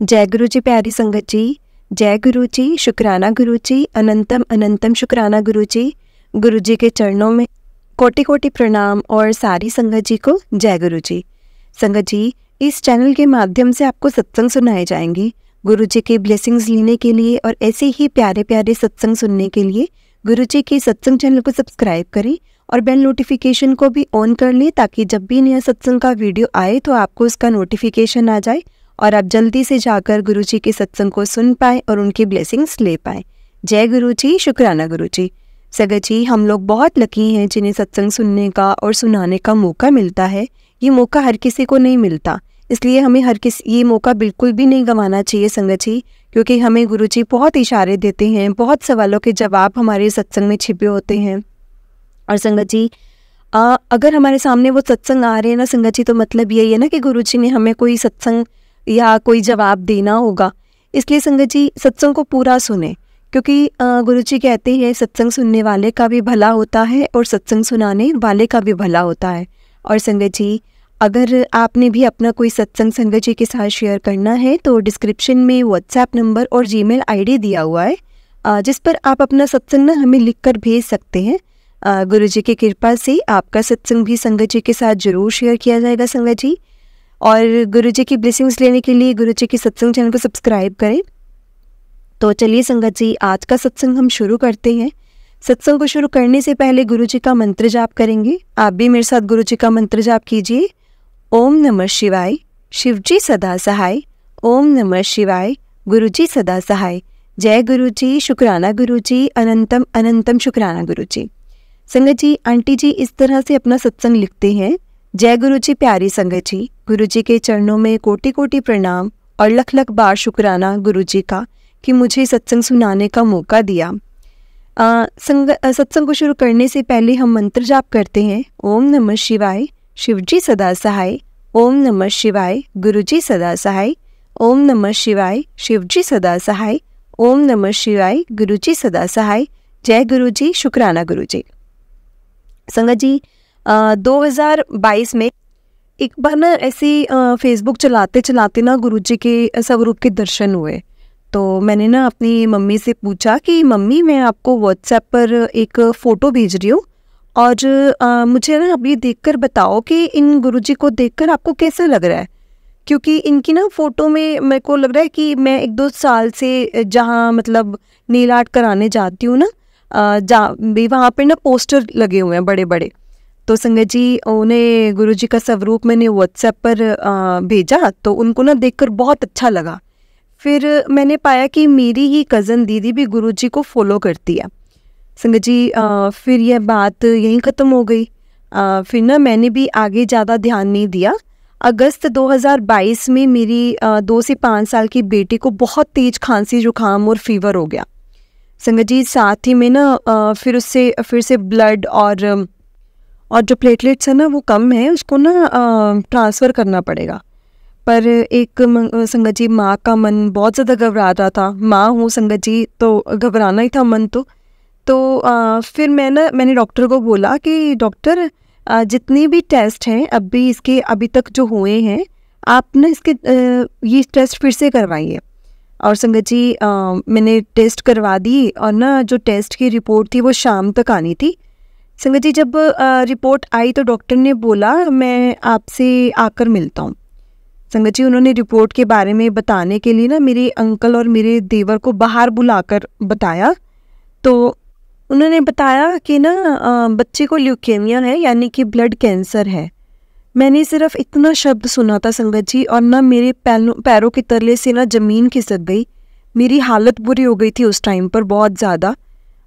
जय गुरु जी प्यारी संगत जी, जय गुरु जी, शुक्राना गुरु जी, अनंतम अनंतम शुक्राना गुरु जी के चरणों में कोटि कोटि प्रणाम और सारी संगत जी को जय गुरु जी। संगत जी, इस चैनल के माध्यम से आपको सत्संग सुनाए जाएंगे। गुरु जी के ब्लेसिंग्स लेने के लिए और ऐसे ही प्यारे प्यारे सत्संग सुनने के लिए गुरु जी के सत्संग चैनल को सब्सक्राइब करें और बेल नोटिफिकेशन को भी ऑन कर लें, ताकि जब भी नया सत्संग का वीडियो आए तो आपको उसका नोटिफिकेशन आ जाए और आप जल्दी से जाकर गुरु जी के सत्संग को सुन पाएँ और उनकी ब्लेसिंग्स ले पाएँ। जय गुरु जी, शुक्राना गुरु जी। संगत जी, हम लोग बहुत लकी हैं जिन्हें सत्संग सुनने का और सुनाने का मौका मिलता है। ये मौका हर किसी को नहीं मिलता, इसलिए हमें ये मौका बिल्कुल भी नहीं गंवाना चाहिए संगत जी, क्योंकि हमें गुरु जी बहुत इशारे देते हैं, बहुत सवालों के जवाब हमारे सत्संग में छिपे होते हैं। और संगत जी, अगर हमारे सामने वो सत्संग आ रहे हैं ना संगत जी, तो मतलब यही है ना कि गुरु जी ने हमें कोई सत्संग या कोई जवाब देना होगा। इसलिए संगत जी, सत्संग को पूरा सुने, क्योंकि गुरु जी कहते हैं सत्संग सुनने वाले का भी भला होता है और सत्संग सुनाने वाले का भी भला होता है। और संगत जी, अगर आपने भी अपना कोई सत्संग संगत जी के साथ शेयर करना है तो डिस्क्रिप्शन में व्हाट्सएप नंबर और जीमेल आईडी दिया हुआ है, जिस पर आप अपना सत्संग ना हमें लिखकर भेज सकते हैं। गुरु जी की कृपा से आपका सत्संग भी संगत जी के साथ जरूर शेयर किया जाएगा संगत जी। और गुरु जी की ब्लेसिंग्स लेने के लिए गुरु जी के सत्संग चैनल को सब्सक्राइब करें। तो चलिए संगत जी, आज का सत्संग हम शुरू करते हैं। सत्संग को शुरू करने से पहले गुरु जी का मंत्र जाप करेंगे। आप भी मेरे साथ गुरु जी का मंत्र जाप कीजिए। ओम नमः शिवाय, शिव जी सदा सहाय। ओम नमः शिवाय, गुरु जी सदा सहाय। जय गुरु जी, शुक्राना गुरु जी, अनंतम अनंतम शुक्राना गुरु जी। संगत जी, आंटी जी इस तरह से अपना सत्संग लिखते हैं। जय गुरु जी प्यारी संगत जी, गुरु जी के चरणों में कोटि कोटि प्रणाम और लख लख बार शुक्राना गुरु जी का कि मुझे सत्संग सुनाने का मौका दिया। सत्संग को शुरू करने से पहले हम मंत्र जाप करते हैं। ओम नमः शिवाय, शिव जी सदा सहाय। ओम नमः शिवाय, गुरु जी सदा सहाय। ओम नमः शिवाय, शिव जी सदा सहाय। ओम नमः शिवाय, गुरु जी सदा सहाय। जय गुरु जी, शुक्राना गुरु जी। संगत जी, 2022 में एक बार ना ऐसी फेसबुक चलाते चलाते ना गुरु जी के स्वरूप के दर्शन हुए। तो मैंने ना अपनी मम्मी से पूछा कि मम्मी, मैं आपको व्हाट्सएप पर एक फ़ोटो भेज रही हूँ और मुझे ना अभी देखकर बताओ कि इन गुरुजी को देखकर आपको कैसा लग रहा है, क्योंकि इनकी ना फ़ोटो में मेरे को लग रहा है कि मैं 1-2 साल से जहाँ मतलब नेल आर्ट कराने जाती हूँ ना, वहाँ पे ना पोस्टर लगे हुए हैं बड़े बड़े। तो संगत जी, उन्हें गुरुजी का स्वरूप मैंने व्हाट्सएप पर भेजा, तो उनको ना देखकर बहुत अच्छा लगा। फिर मैंने पाया कि मेरी ही कज़न दीदी भी गुरुजी को फॉलो करती है। संगत जी, फिर यह बात यहीं ख़त्म हो गई। फिर ना मैंने भी आगे ज़्यादा ध्यान नहीं दिया। अगस्त 2022 में मेरी 2 से 5 साल की बेटी को बहुत तेज़ खांसी, जुकाम और फीवर हो गया। संगत जी, साथ ही में ना फिर से ब्लड और जो प्लेटलेट्स है ना वो कम है, उसको ना ट्रांसफ़र करना पड़ेगा। पर एक संगत जी, माँ का मन बहुत ज़्यादा घबरा रहा था। माँ हूँ संगत जी, तो घबराना ही था मन। तो फिर मैंने डॉक्टर को बोला कि डॉक्टर, जितने भी टेस्ट हैं अभी तक जो हुए हैं, आप ना इसके ये टेस्ट फिर से करवाइए। और संगत जी, मैंने टेस्ट करवा दी और ना जो टेस्ट की रिपोर्ट थी वो शाम तक आनी थी। संगत जी, जब रिपोर्ट आई तो डॉक्टर ने बोला मैं आपसे आकर मिलता हूँ। संगत जी, उन्होंने रिपोर्ट के बारे में बताने के लिए ना मेरे अंकल और मेरे देवर को बाहर बुलाकर बताया। तो उन्होंने बताया कि ना बच्चे को ल्यूकेमिया है, यानी कि ब्लड कैंसर है। मैंने सिर्फ इतना शब्द सुना था संगत जी, और ना मेरे पैरों के तले से ना ज़मीन खिसक गई। मेरी हालत बुरी हो गई थी उस टाइम पर बहुत ज़्यादा।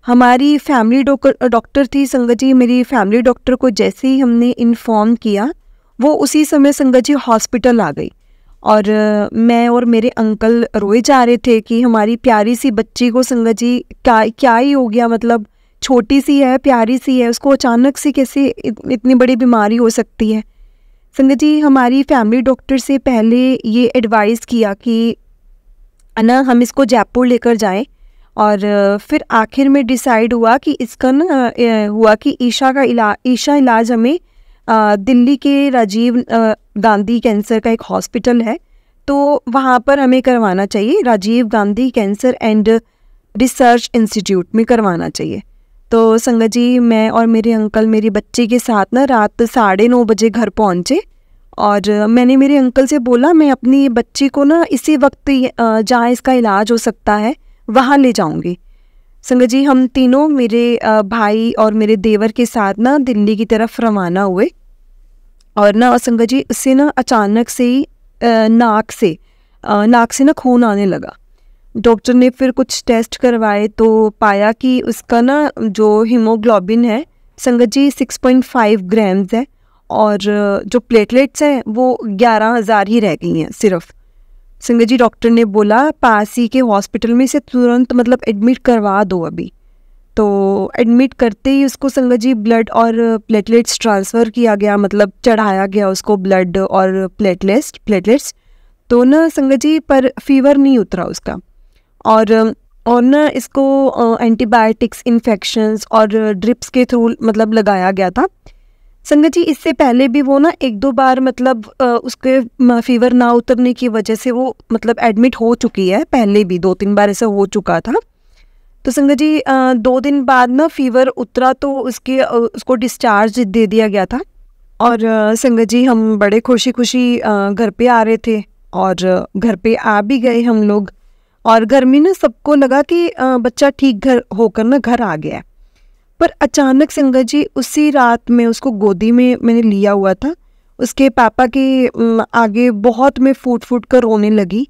हमारी फैमिली डॉक्टर थी संगत जी, मेरी फैमिली डॉक्टर को जैसे ही हमने इन्फॉर्म किया, वो उसी समय संगत जी हॉस्पिटल आ गई। और मैं और मेरे अंकल रोए जा रहे थे कि हमारी प्यारी सी बच्ची को संगत जी क्या ही हो गया, मतलब छोटी सी है, प्यारी सी है, उसको अचानक से कैसे इतनी बड़ी बीमारी हो सकती है। संगत जी, हमारी फैमिली डॉक्टर से पहले ये एडवाइस किया कि ना हम इसको जयपुर लेकर जाएं, और फिर आखिर में डिसाइड हुआ कि इसका ना हुआ कि ईशा इलाज हमें दिल्ली के राजीव गांधी कैंसर का एक हॉस्पिटल है, तो वहाँ पर हमें करवाना चाहिए, Rajiv Gandhi cancer and research institute में करवाना चाहिए। तो संगत जी मैं और मेरे अंकल मेरी बच्ची के साथ ना रात 9:30 बजे घर पहुँचे और मैंने मेरे अंकल से बोला मैं अपनी बच्ची को ना इसी वक्त जहाँ इसका इलाज हो सकता है वहाँ ले जाऊँगी। संगत जी हम तीनों मेरे भाई और मेरे देवर के साथ ना दिल्ली की तरफ रवाना हुए और ना संगत जी उससे ना अचानक से ही नाक से ना खून आने लगा। डॉक्टर ने फिर कुछ टेस्ट करवाए तो पाया कि उसका ना जो हीमोग्लोबिन है संगत जी 6.5 ग्राम्स है और जो प्लेटलेट्स हैं वो 11,000 ही रह गई हैं सिर्फ। संगत जी डॉक्टर ने बोला पास ही के हॉस्पिटल में से तुरंत मतलब एडमिट करवा दो अभी। तो एडमिट करते ही उसको संगत जी ब्लड और प्लेटलेट्स ट्रांसफ़र किया गया, मतलब चढ़ाया गया उसको ब्लड और प्लेटलेट्स। तो ना संगत जी पर फीवर नहीं उतरा उसका और ना इसको एंटीबायोटिक्स इन्फेक्शंस और ड्रिप्स के थ्रू मतलब लगाया गया था। संगत जी इससे पहले भी वो ना 1-2 बार मतलब उसके फीवर ना उतरने की वजह से वो मतलब एडमिट हो चुकी है, पहले भी 2-3 बार ऐसा हो चुका था। तो संगत जी 2 दिन बाद ना फीवर उतरा तो उसको डिस्चार्ज दे दिया गया था और संगत जी हम बड़े खुशी घर पे आ रहे थे और घर पे आ भी गए हम लोग और घर में ना सबको लगा कि बच्चा ठीक घर होकर ना घर आ गया है। पर अचानक संगत जी उसी रात में उसको गोदी में मैंने लिया हुआ था, उसके पापा के आगे बहुत मैं फूट कर रोने लगी।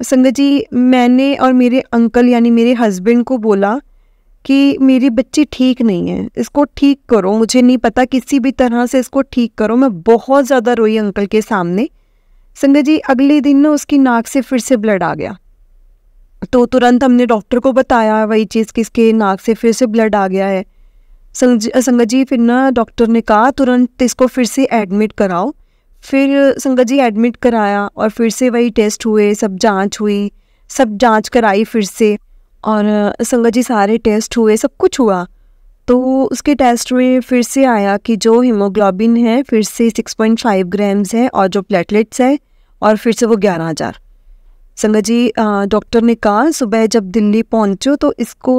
संगत जी मैंने और मेरे अंकल यानी मेरे हस्बैंड को बोला कि मेरी बच्ची ठीक नहीं है, इसको ठीक करो, मुझे नहीं पता किसी भी तरह से इसको ठीक करो। मैं बहुत ज़्यादा रोई अंकल के सामने। संगत जी अगले दिन ना उसकी नाक से फिर से ब्लड आ गया तो तुरंत हमने डॉक्टर को बताया वही चीज़ कि इसके नाक से फिर से ब्लड आ गया है। संगत जी फिर ना डॉक्टर ने कहा तुरंत इसको फिर से एडमिट कराओ। फिर संगत जी एडमिट कराया और फिर से वही टेस्ट हुए, सब जांच कराई फिर से और संगत जी सारे टेस्ट हुए, सब कुछ हुआ। तो उसके टेस्ट में फिर से आया कि जो हीमोग्लोबिन है फिर से 6.5 ग्राम्स है और जो प्लेटलेट्स है और फिर से वो 11,000। संगत जी डॉक्टर ने कहा सुबह जब दिल्ली पहुंचो तो इसको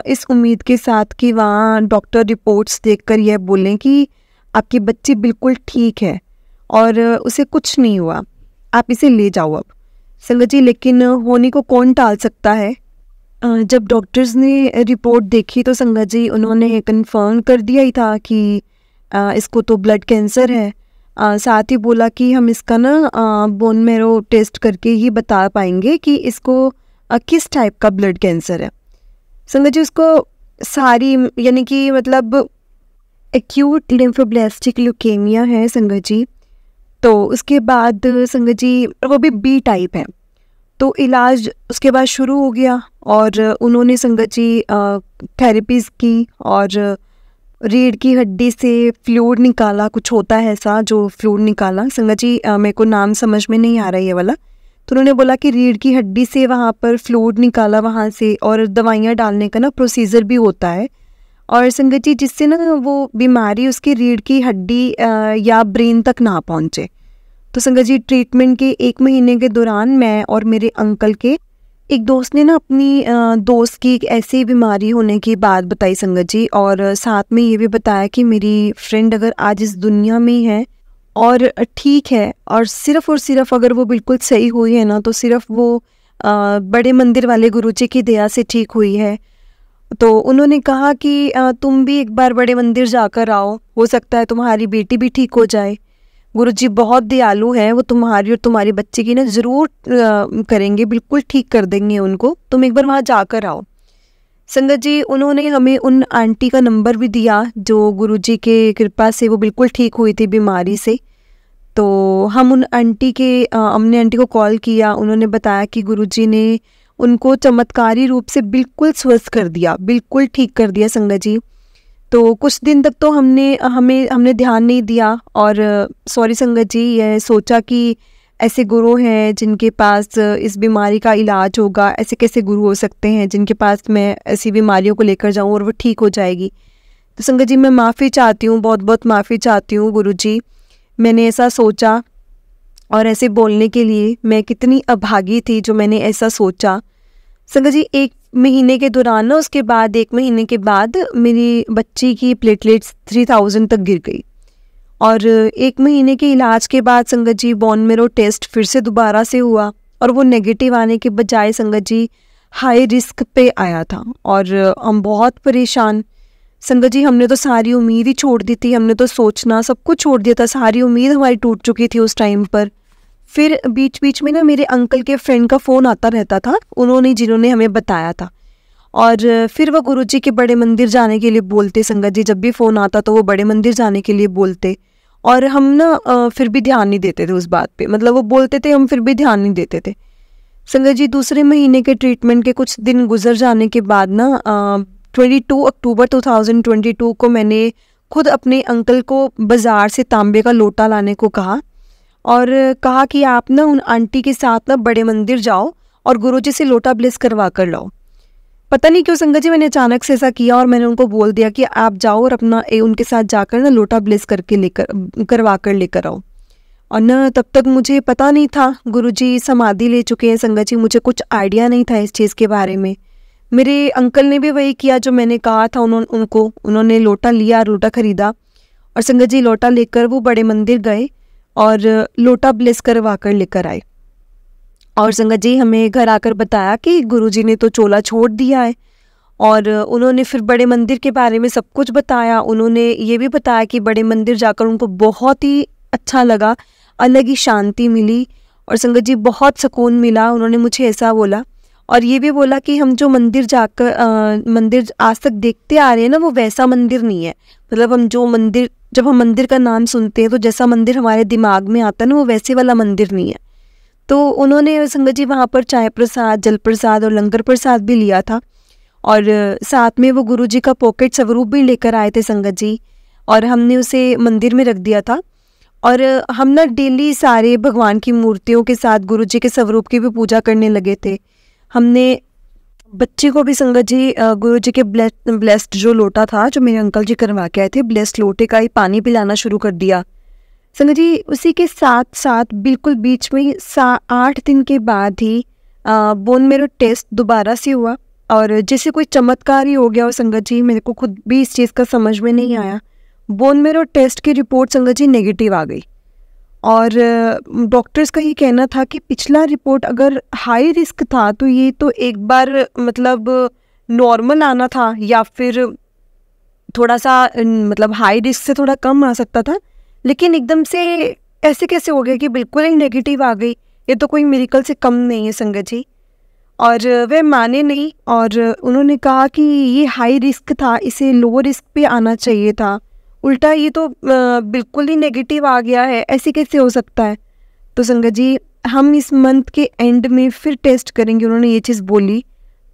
इस उम्मीद के साथ कि वहाँ डॉक्टर रिपोर्ट्स देखकर यह बोलें कि आपकी बच्ची बिल्कुल ठीक है और उसे कुछ नहीं हुआ, आप इसे ले जाओ अब। संगत जी लेकिन होने को कौन टाल सकता है। जब डॉक्टर्स ने रिपोर्ट देखी तो संगत जी उन्होंने कंफर्म कर दिया ही था कि इसको तो ब्लड कैंसर है। साथ ही बोला कि हम इसका ना बोन मैरो टेस्ट करके ही बता पाएंगे कि इसको किस टाइप का ब्लड कैंसर है। संगत जी उसको सारी यानी कि मतलब एक्यूट लिम्फोब्लास्टिक ल्यूकेमिया है संगत जी। तो उसके बाद संगत जी वो भी बी टाइप है। तो इलाज उसके बाद शुरू हो गया और उन्होंने संगत जी थेरेपीज़ की और रीढ़ की हड्डी से फ्लूइड निकाला, कुछ होता है ऐसा जो फ्लूइड निकाला। संगत जी मेरे को नाम समझ में नहीं आ रहा है ये वाला। तो उन्होंने बोला कि रीढ़ की हड्डी से वहाँ पर फ्लूइड निकाला वहाँ से और दवाइयाँ डालने का ना प्रोसीजर भी होता है और संगत जी जिससे ना वो बीमारी उसकी रीढ़ की हड्डी या ब्रेन तक ना पहुँचे। तो संगत जी ट्रीटमेंट के 1 महीने के दौरान मैं और मेरे अंकल के एक दोस्त ने ना अपनी दोस्त की एक ऐसी बीमारी होने की बात बताई संगत जी और साथ में ये भी बताया कि मेरी फ्रेंड अगर आज इस दुनिया में है और ठीक है और सिर्फ अगर वो बिल्कुल सही हुई है ना तो सिर्फ वो बड़े मंदिर वाले गुरुजी की दया से ठीक हुई है। तो उन्होंने कहा कि तुम भी एक बार बड़े मंदिर जाकर आओ, हो सकता है तुम्हारी बेटी भी ठीक हो जाए। गुरुजी बहुत दयालु हैं, वो तुम्हारी और तुम्हारी बच्ची की ना ज़रूर करेंगे, बिल्कुल ठीक कर देंगे उनको, तुम एक बार वहाँ जाकर आओ। संगत जी उन्होंने हमें उन आंटी का नंबर भी दिया जो गुरुजी के कृपा से वो बिल्कुल ठीक हुई थी बीमारी से। तो हम उन आंटी के हमने आंटी को कॉल किया, उन्होंने बताया कि गुरुजी ने उनको चमत्कारी रूप से बिल्कुल स्वस्थ कर दिया, बिल्कुल ठीक कर दिया संगत जी। तो कुछ दिन तक तो हमने ध्यान नहीं दिया और सॉरी संगत जी ये सोचा कि ऐसे गुरु हैं जिनके पास इस बीमारी का इलाज होगा, ऐसे कैसे गुरु हो सकते हैं जिनके पास मैं ऐसी बीमारियों को लेकर जाऊं और वो ठीक हो जाएगी। तो संगत जी मैं माफ़ी चाहती हूँ, बहुत बहुत माफ़ी चाहती हूँ गुरुजी, मैंने ऐसा सोचा और ऐसे बोलने के लिए मैं कितनी अभागी थी जो मैंने ऐसा सोचा। संगत जी 1 महीने के दौरान ना, उसके बाद 1 महीने के बाद मेरी बच्ची की प्लेटलेट्स 3000 तक गिर गई। और 1 महीने के इलाज के बाद संगत जी बोन मेरो टेस्ट फिर से दोबारा से हुआ, और वो नेगेटिव आने के बजाय संगत जी हाई रिस्क पे आया था। और हम बहुत परेशान। संगत जी हमने तो सारी उम्मीद ही छोड़ दी थी, हमने तो सोचना सब कुछ छोड़ दिया था, सारी उम्मीद हमारी टूट चुकी थी उस टाइम पर। फिर बीच बीच में ना मेरे अंकल के फ्रेंड का फ़ोन आता रहता था, जिन्होंने हमें बताया था। और फिर वो गुरुजी के बड़े मंदिर जाने के लिए बोलते। संगत जी जब भी फ़ोन आता तो वो बड़े मंदिर जाने के लिए बोलते, और हम ना फिर भी ध्यान नहीं देते थे उस बात पे। मतलब वो बोलते थे, हम फिर भी ध्यान नहीं देते थे। संगत जी दूसरे महीने के ट्रीटमेंट के कुछ दिन गुजर जाने के बाद ना 22 अक्टूबर 2022 को मैंने खुद अपने अंकल को बाज़ार से तांबे का लोटा लाने को कहा, और कहा कि आप ना उन आंटी के साथ ना बड़े मंदिर जाओ और गुरुजी से लोटा ब्लेस करवा कर लाओ। पता नहीं क्यों संगत जी मैंने अचानक से ऐसा किया, और मैंने उनको बोल दिया कि आप जाओ और अपना उनके साथ जाकर ना लोटा ब्लेस करवा कर लेकर आओ। और ना तब तक मुझे पता नहीं था, गुरुजी समाधि ले चुके हैं संगत जी, मुझे कुछ आइडिया नहीं था इस चीज़ के बारे में। मेरे अंकल ने भी वही किया जो मैंने कहा था उन्होंने लोटा लिया, लोटा खरीदा, और संगत जी लोटा लेकर वो बड़े मंदिर गए और लोटा ब्लेस करवा कर लेकर आए। और संगत जी हमें घर आकर बताया कि गुरुजी ने तो चोला छोड़ दिया है। और उन्होंने फिर बड़े मंदिर के बारे में सब कुछ बताया। उन्होंने ये भी बताया कि बड़े मंदिर जाकर उनको बहुत ही अच्छा लगा, अलग ही शांति मिली, और संगत जी बहुत सुकून मिला। उन्होंने मुझे ऐसा बोला, और ये भी बोला कि हम जो मंदिर आज तक देखते आ रहे हैं ना, वो वैसा मंदिर नहीं है। मतलब जब हम मंदिर का नाम सुनते हैं तो जैसा मंदिर हमारे दिमाग में आता है ना, वो वैसे वाला मंदिर नहीं है। तो उन्होंने संगत जी वहाँ पर चाय प्रसाद, जल प्रसाद और लंगर प्रसाद भी लिया था, और साथ में वो गुरुजी का पॉकेट स्वरूप भी लेकर आए थे संगत जी, और हमने उसे मंदिर में रख दिया था। और हम ना डेली सारे भगवान की मूर्तियों के साथ गुरुजी के स्वरूप की भी पूजा करने लगे थे। हमने बच्चे को भी संगत जी गुरुजी के ब्लेस्ड जो लोटा था जो मेरे अंकल जी करवा के आए थे, ब्लेस्ड लोटे का ही पानी पिलाना शुरू कर दिया संगत जी। उसी के साथ साथ बिल्कुल बीच में 8 दिन के बाद ही बोन मेरो टेस्ट दोबारा से हुआ, और जैसे कोई चमत्कार ही हो गया हो संगत जी। मेरे को खुद भी इस चीज़ का समझ में नहीं आया। बोन मेरो टेस्ट की रिपोर्ट संगत जी नेगेटिव आ गई, और डॉक्टर्स का ये कहना था कि पिछला रिपोर्ट अगर हाई रिस्क था तो ये तो एक बार मतलब नॉर्मल आना था, या फिर थोड़ा सा मतलब हाई रिस्क से थोड़ा कम आ सकता था, लेकिन एकदम से ऐसे कैसे हो गया कि बिल्कुल ही नेगेटिव आ गई। ये तो कोई मिरेकल से कम नहीं है संगत जी। और वे माने नहीं, और उन्होंने कहा कि ये हाई रिस्क था, इसे लो रिस्क पे आना चाहिए था, उल्टा ये तो बिल्कुल ही नेगेटिव आ गया है, ऐसे कैसे हो सकता है। तो संगत जी हम इस मंथ के एंड में फिर टेस्ट करेंगे, उन्होंने ये चीज़ बोली।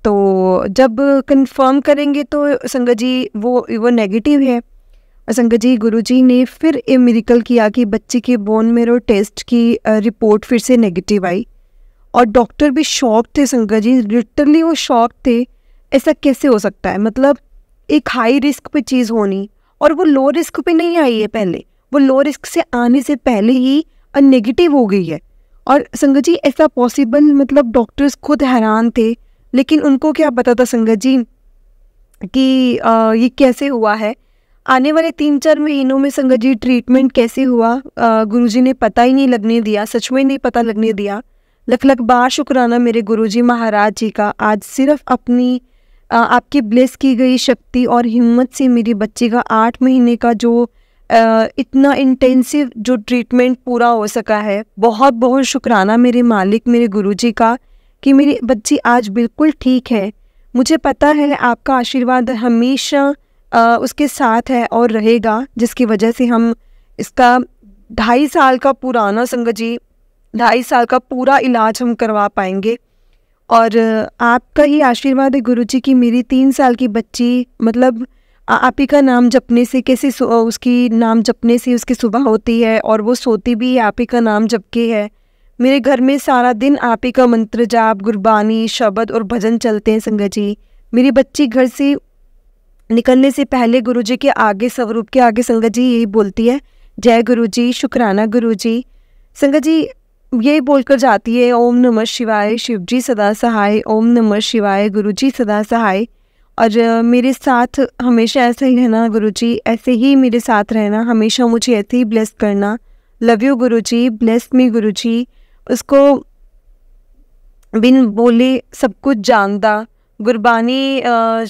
तो जब कंफर्म करेंगे तो संगत जी वो नेगेटिव है। और संगत जी गुरुजी ने फिर ये मिरेकल किया कि बच्चे के बोन मेरो टेस्ट की रिपोर्ट फिर से नेगेटिव आई, और डॉक्टर भी शॉक थे संगत जी, लिटरली वो शॉक थे। ऐसा कैसे हो सकता है, मतलब एक हाई रिस्क पे चीज़ होनी, और वो लो रिस्क पे नहीं आई है पहले, वो लो रिस्क से आने से पहले ही नेगेटिव हो गई है। और संगत जी ऐसा पॉसिबल, मतलब डॉक्टर्स खुद हैरान थे, लेकिन उनको क्या पता था संगत जी कि ये कैसे हुआ है। आने वाले 3-4 महीनों में संगत जी ट्रीटमेंट कैसे हुआ गुरुजी ने पता ही नहीं लगने दिया, सच में नहीं पता लगने दिया। लख लख बार शुक्राना मेरे गुरुजी महाराज जी का, आज सिर्फ अपनी आपकी ब्लेस की गई शक्ति और हिम्मत से मेरी बच्ची का 8 महीने का जो इतना इंटेंसिव जो ट्रीटमेंट पूरा हो सका है। बहुत बहुत शुक्राना मेरे मालिक, मेरे गुरुजी का, कि मेरी बच्ची आज बिल्कुल ठीक है। मुझे पता है आपका आशीर्वाद हमेशा उसके साथ है और रहेगा, जिसकी वजह से हम इसका 2.5 साल का पुराना संगत जी 2.5 साल का पूरा इलाज हम करवा पाएंगे। और आपका ही आशीर्वाद है गुरुजी की मेरी 3 साल की बच्ची, मतलब आप ही का नाम जपने से कैसे उसकी नाम जपने से उसकी सुबह होती है, और वो सोती भी आप ही का नाम जप के है। मेरे घर में सारा दिन आप ही का मंत्र जाप, गुरबानी, शब्द और भजन चलते हैं संगत जी। मेरी बच्ची घर से निकलने से पहले गुरुजी के आगे, स्वरूप के आगे संगत जी यही बोलती है, जय गुरुजी, शुक्राना गुरुजी। संगत जी यही बोलकर जाती है, ओम नमः शिवाय, शिव जी सदा सहाय, ओम नमः शिवाय, गुरु जी सदा सहाय। और मेरे साथ हमेशा ऐसा ही रहना गुरु जी, ऐसे ही मेरे साथ रहना, हमेशा मुझे ऐसे ही ब्लेस करना। Love you Guru ji, bless me गुरु जी। उसको बिन बोले सब कुछ जानदा, गुरबानी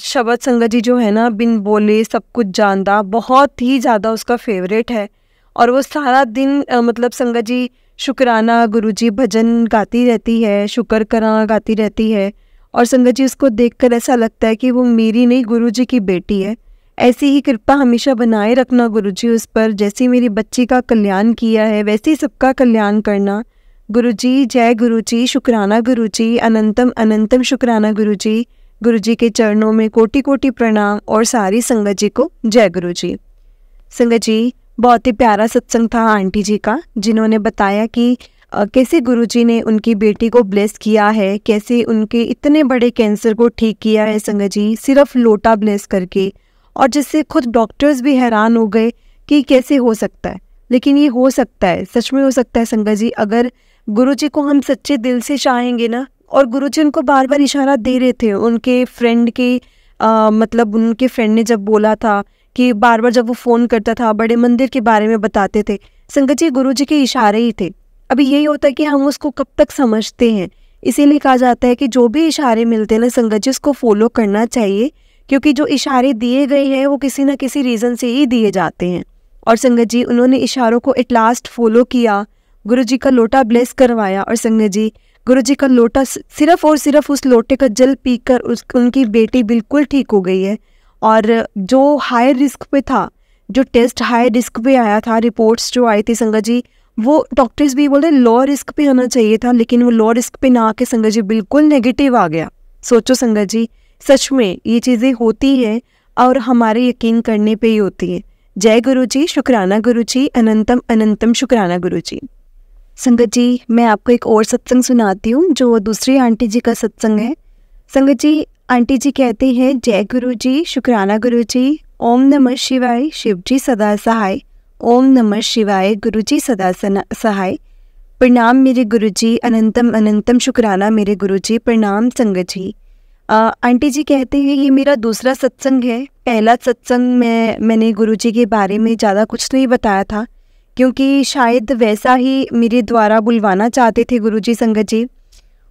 शब्द संगत जी जो है ना, बिन बोले सब कुछ जानदा, बहुत ही ज़्यादा उसका फेवरेट है। और वो सारा दिन मतलब संगत जी शुक्राना गुरुजी भजन गाती रहती है, शुक्र करा गाती रहती है। और संगत जी उसको देखकर ऐसा लगता है कि वो मेरी नहीं गुरुजी की बेटी है। ऐसी ही कृपा हमेशा बनाए रखना गुरुजी उस पर, जैसी मेरी बच्ची का कल्याण किया है वैसे ही सबका कल्याण करना गुरुजी। जय गुरुजी, शुक्राना गुरुजी, अनंतम अनंतम शुक्राना गुरुजी। गुरुजी के चरणों में कोटि कोटि प्रणाम और सारी संगत जी को जय गुरुजी। संगत जी बहुत ही प्यारा सत्संग था आंटी जी का, जिन्होंने बताया कि कैसे गुरुजी ने उनकी बेटी को ब्लेस किया है, कैसे उनके इतने बड़े कैंसर को ठीक किया है संगत जी, सिर्फ लोटा ब्लेस करके। और जिससे खुद डॉक्टर्स भी हैरान हो गए कि कैसे हो सकता है, लेकिन ये हो सकता है, सच में हो सकता है संगत जी, अगर गुरुजी को हम सच्चे दिल से चाहेंगे ना। और गुरुजी उनको बार बार इशारा दे रहे थे, उनके फ्रेंड के मतलब उनके फ्रेंड ने जब बोला था कि बार बार जब वो फ़ोन करता था बड़े मंदिर के बारे में बताते थे, संगत जी गुरुजी के इशारे ही थे। अभी यही होता है कि हम उसको कब तक समझते हैं, इसीलिए कहा जाता है कि जो भी इशारे मिलते हैं ना संगत जी, उसको फॉलो करना चाहिए, क्योंकि जो इशारे दिए गए हैं वो किसी न किसी रीज़न से ही दिए जाते हैं। और संगत जी उन्होंने इशारों को एट लास्ट फॉलो किया, गुरुजी का लोटा ब्लेस करवाया। और संगत जी गुरुजी का लोटा सिर्फ और सिर्फ उस लोटे का जल पीकर उनकी बेटी बिल्कुल ठीक हो गई है। और जो हाई रिस्क पे था, जो टेस्ट हाई रिस्क पे आया था, रिपोर्ट्स जो आई थी संगत जी, वो डॉक्टर्स भी बोल रहे लो रिस्क पे आना चाहिए था, लेकिन वो लो रिस्क पे ना आके संगत जी बिल्कुल नेगेटिव आ गया। सोचो संगत जी, सच में ये चीज़ें होती हैं और हमारे यकीन करने पे ही होती है। जय गुरु जी, शुक्राना गुरु जी, अनंतम अनंतम शुक्राना गुरु जी। संगत जी मैं आपको एक और सत्संग सुनाती हूँ, जो दूसरी आंटी जी का सत्संग है। संगत जी आंटी जी कहते हैं, जय गुरु जी, शुक्राना गुरु जी, ओम नमः शिवाय, शिव जी सदा सहाय, ओम नमः शिवाय, गुरु जी सदा सहाय, प्रणाम मेरे गुरु जी, अनंतम अनंतम शुक्राना मेरे गुरु जी, प्रणाम संगत जी। आंटी जी कहते हैं ये मेरा दूसरा सत्संग है। पहला सत्संग मैंने गुरु जी के बारे में ज़्यादा कुछ नहीं बताया था, क्योंकि शायद वैसा ही मेरे द्वारा बुलवाना चाहते थे गुरु जी संगत जी।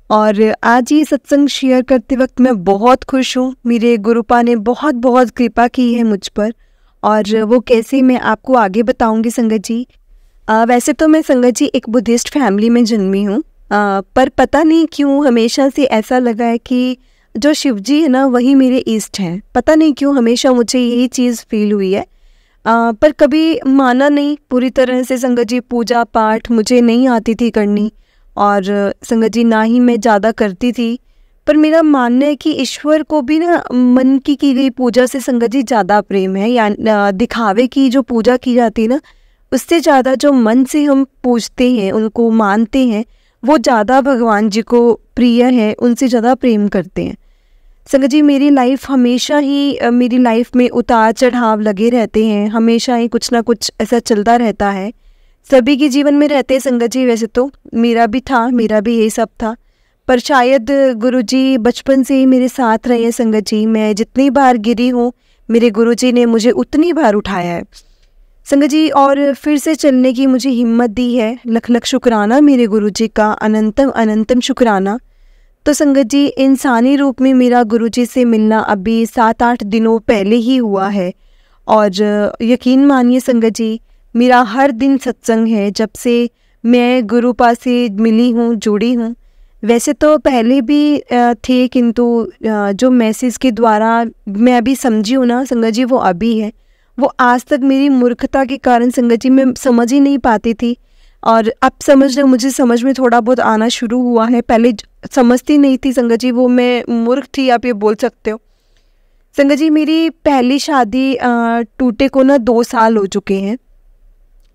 और आज ये सत्संग शेयर करते वक्त मैं बहुत खुश हूँ, मेरे गुरुपा ने बहुत बहुत कृपा की है मुझ पर, और वो कैसे मैं आपको आगे बताऊँगी संगत जी। वैसे तो मैं संगत जी एक बुद्धिस्ट फैमिली में जन्मी हूँ, पर पता नहीं क्यों हमेशा से ऐसा लगा है कि जो शिव जी है ना वही मेरे ईस्ट हैं। पता नहीं क्यों हमेशा मुझे यही चीज़ फील हुई है, पर कभी माना नहीं पूरी तरह से संगत जी। पूजा पाठ मुझे नहीं आती थी करनी, और संगत जी ना ही मैं ज़्यादा करती थी। पर मेरा मानना है कि ईश्वर को भी ना मन की गई पूजा से संगत जी ज़्यादा प्रेम है, या दिखावे की जो पूजा की जाती है ना, उससे ज़्यादा जो मन से हम पूजते हैं, उनको मानते हैं, वो ज़्यादा भगवान जी को प्रिय है, उनसे ज़्यादा प्रेम करते हैं। संगत जी मेरी लाइफ हमेशा ही मेरी लाइफ में उतार चढ़ाव लगे रहते हैं, हमेशा ही कुछ ना कुछ ऐसा चलता रहता है, सभी के जीवन में रहते हैं संगत जी। वैसे तो मेरा भी था, मेरा भी यही सब था, पर शायद गुरुजी बचपन से ही मेरे साथ रहे हैं संगत जी। मैं जितनी बार गिरी हूँ मेरे गुरुजी ने मुझे उतनी बार उठाया है संगत जी, और फिर से चलने की मुझे हिम्मत दी है। लख लख शुक्राना मेरे गुरुजी का, अनंतम अनंतम शुक्राना। तो संगत जी इंसानी रूप में मेरा गुरुजी से मिलना अभी 7-8 दिनों पहले ही हुआ है, और यकीन मानिए संगत जी मेरा हर दिन सत्संग है जब से मैं गुरुपा से मिली हूँ, जुड़ी हूँ। वैसे तो पहले भी थे, किंतु जो मैसेज के द्वारा मैं अभी समझी हूँ ना संगत जी, वो अभी है। वो आज तक मेरी मूर्खता के कारण संगत जी मैं समझ ही नहीं पाती थी, और अब मुझे समझ में थोड़ा बहुत आना शुरू हुआ है। पहले समझती नहीं थी संगत जी, वो मैं मूर्ख थी, आप ये बोल सकते हो संगत जी। मेरी पहली शादी टूटे को ना 2 साल हो चुके हैं,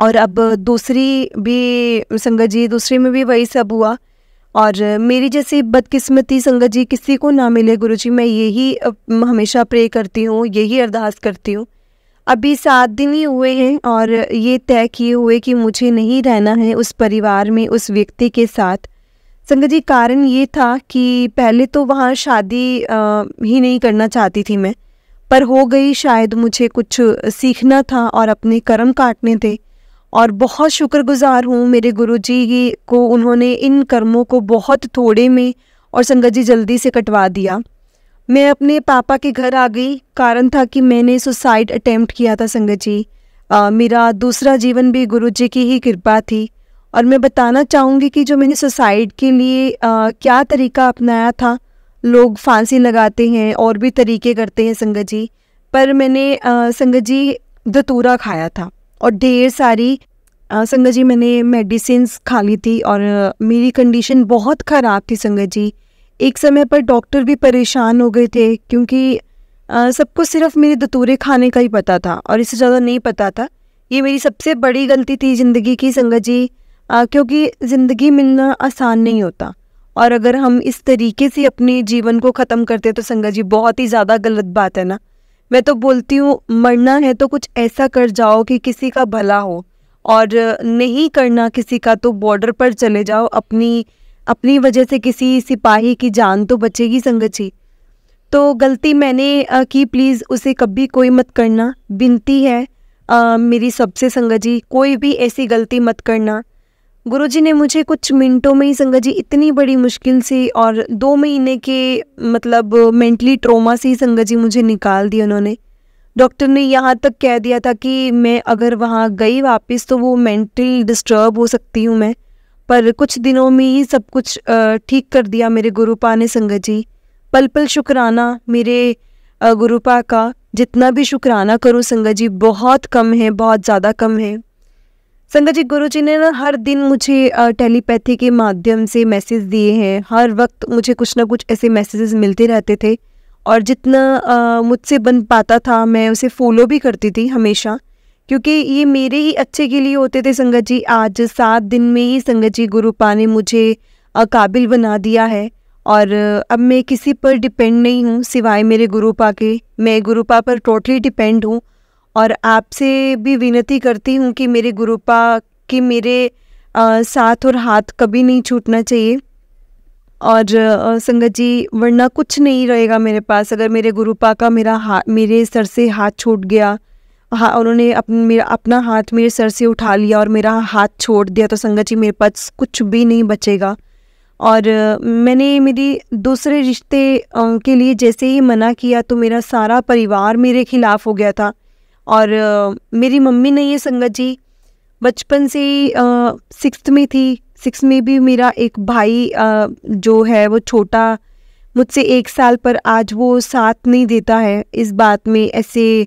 और अब दूसरी भी संगत जी, दूसरी में भी वही सब हुआ। और मेरी जैसी बदकिस्मती संगत जी किसी को ना मिले गुरुजी, मैं यही हमेशा प्रे करती हूँ, यही अरदास करती हूँ। अभी 7 दिन ही हुए हैं और ये तय किए हुए कि मुझे नहीं रहना है उस परिवार में, उस व्यक्ति के साथ। संगत जी, कारण ये था कि पहले तो वहाँ शादी ही नहीं करना चाहती थी मैं, पर हो गई। शायद मुझे कुछ सीखना था और अपने कर्म काटने थे, और बहुत शुक्रगुजार हूँ मेरे गुरुजी को, उन्होंने इन कर्मों को बहुत थोड़े में और संगत जी जल्दी से कटवा दिया। मैं अपने पापा के घर आ गई। कारण था कि मैंने सुसाइड अटेम्प्ट किया था संगत जी। मेरा दूसरा जीवन भी गुरुजी की ही कृपा थी। और मैं बताना चाहूँगी कि जो मैंने सुसाइड के लिए क्या तरीका अपनाया था। लोग फांसी लगाते हैं और भी तरीके करते हैं संगत जी, पर मैंने संगत जी धतूरा खाया था और ढेर सारी संगत जी मैंने मेडिसिन्स खा ली थी, और मेरी कंडीशन बहुत ख़राब थी संगत जी। एक समय पर डॉक्टर भी परेशान हो गए थे, क्योंकि सबको सिर्फ मेरे धतूरे खाने का ही पता था और इससे ज़्यादा नहीं पता था। ये मेरी सबसे बड़ी गलती थी ज़िंदगी की संगत जी, क्योंकि ज़िंदगी मिलना आसान नहीं होता, और अगर हम इस तरीके से अपने जीवन को ख़त्म करते तो संगत जी बहुत ही ज़्यादा गलत बात है ना। मैं तो बोलती हूँ, मरना है तो कुछ ऐसा कर जाओ कि किसी का भला हो, और नहीं करना किसी का तो बॉर्डर पर चले जाओ। अपनी वजह से किसी सिपाही की जान तो बचेगी संगत जी। तो गलती मैंने की, प्लीज़ उसे कभी कोई मत करना, विनती है मेरी सबसे संगत जी, कोई भी ऐसी गलती मत करना। गुरुजी ने मुझे कुछ मिनटों में ही संगत जी इतनी बड़ी मुश्किल से और 2 महीने के मतलब मेंटली ट्रॉमा से ही संगत जी मुझे निकाल दिया उन्होंने। डॉक्टर ने यहाँ तक कह दिया था कि मैं अगर वहाँ गई वापस तो वो मेंटली डिस्टर्ब हो सकती हूँ मैं, पर कुछ दिनों में ही सब कुछ ठीक कर दिया मेरे गुरुपा ने संगत जी। पल पल शुक्राना मेरे गुरुपा का, जितना भी शुक्राना करूँ संगत जी बहुत कम है, बहुत ज़्यादा कम है संगत जी। गुरुजी ने ना हर दिन मुझे टेलीपैथी के माध्यम से मैसेज दिए हैं। हर वक्त मुझे कुछ ना कुछ ऐसे मैसेजेस मिलते रहते थे, और जितना मुझसे बन पाता था मैं उसे फॉलो भी करती थी हमेशा, क्योंकि ये मेरे ही अच्छे के लिए होते थे संगत जी। आज 7 दिन में ही संगत जी गुरुपा ने मुझे काबिल बना दिया है, और अब मैं किसी पर डिपेंड नहीं हूँ सिवाय मेरे गुरुपा के। मैं गुरुपा पर टोटली डिपेंड हूँ, और आपसे भी विनती करती हूँ कि मेरे गुरुपा के मेरे साथ और हाथ कभी नहीं छूटना चाहिए। और संगत जी, वरना कुछ नहीं रहेगा मेरे पास। अगर मेरे गुरुपा का मेरे सर से हाथ छूट गया, उन्होंने अपना हाथ मेरे सर से उठा लिया और मेरा हाथ छोड़ दिया, तो संगत जी मेरे पास कुछ भी नहीं बचेगा। और मैंने मेरी दूसरे रिश्ते के लिए जैसे ही मना किया तो मेरा सारा परिवार मेरे खिलाफ हो गया था। और मेरी मम्मी ने ये संगत जी बचपन से ही 6th में थी। 6 में भी मेरा एक भाई जो है वो छोटा मुझसे 1 साल, पर आज वो साथ नहीं देता है इस बात में ऐसे।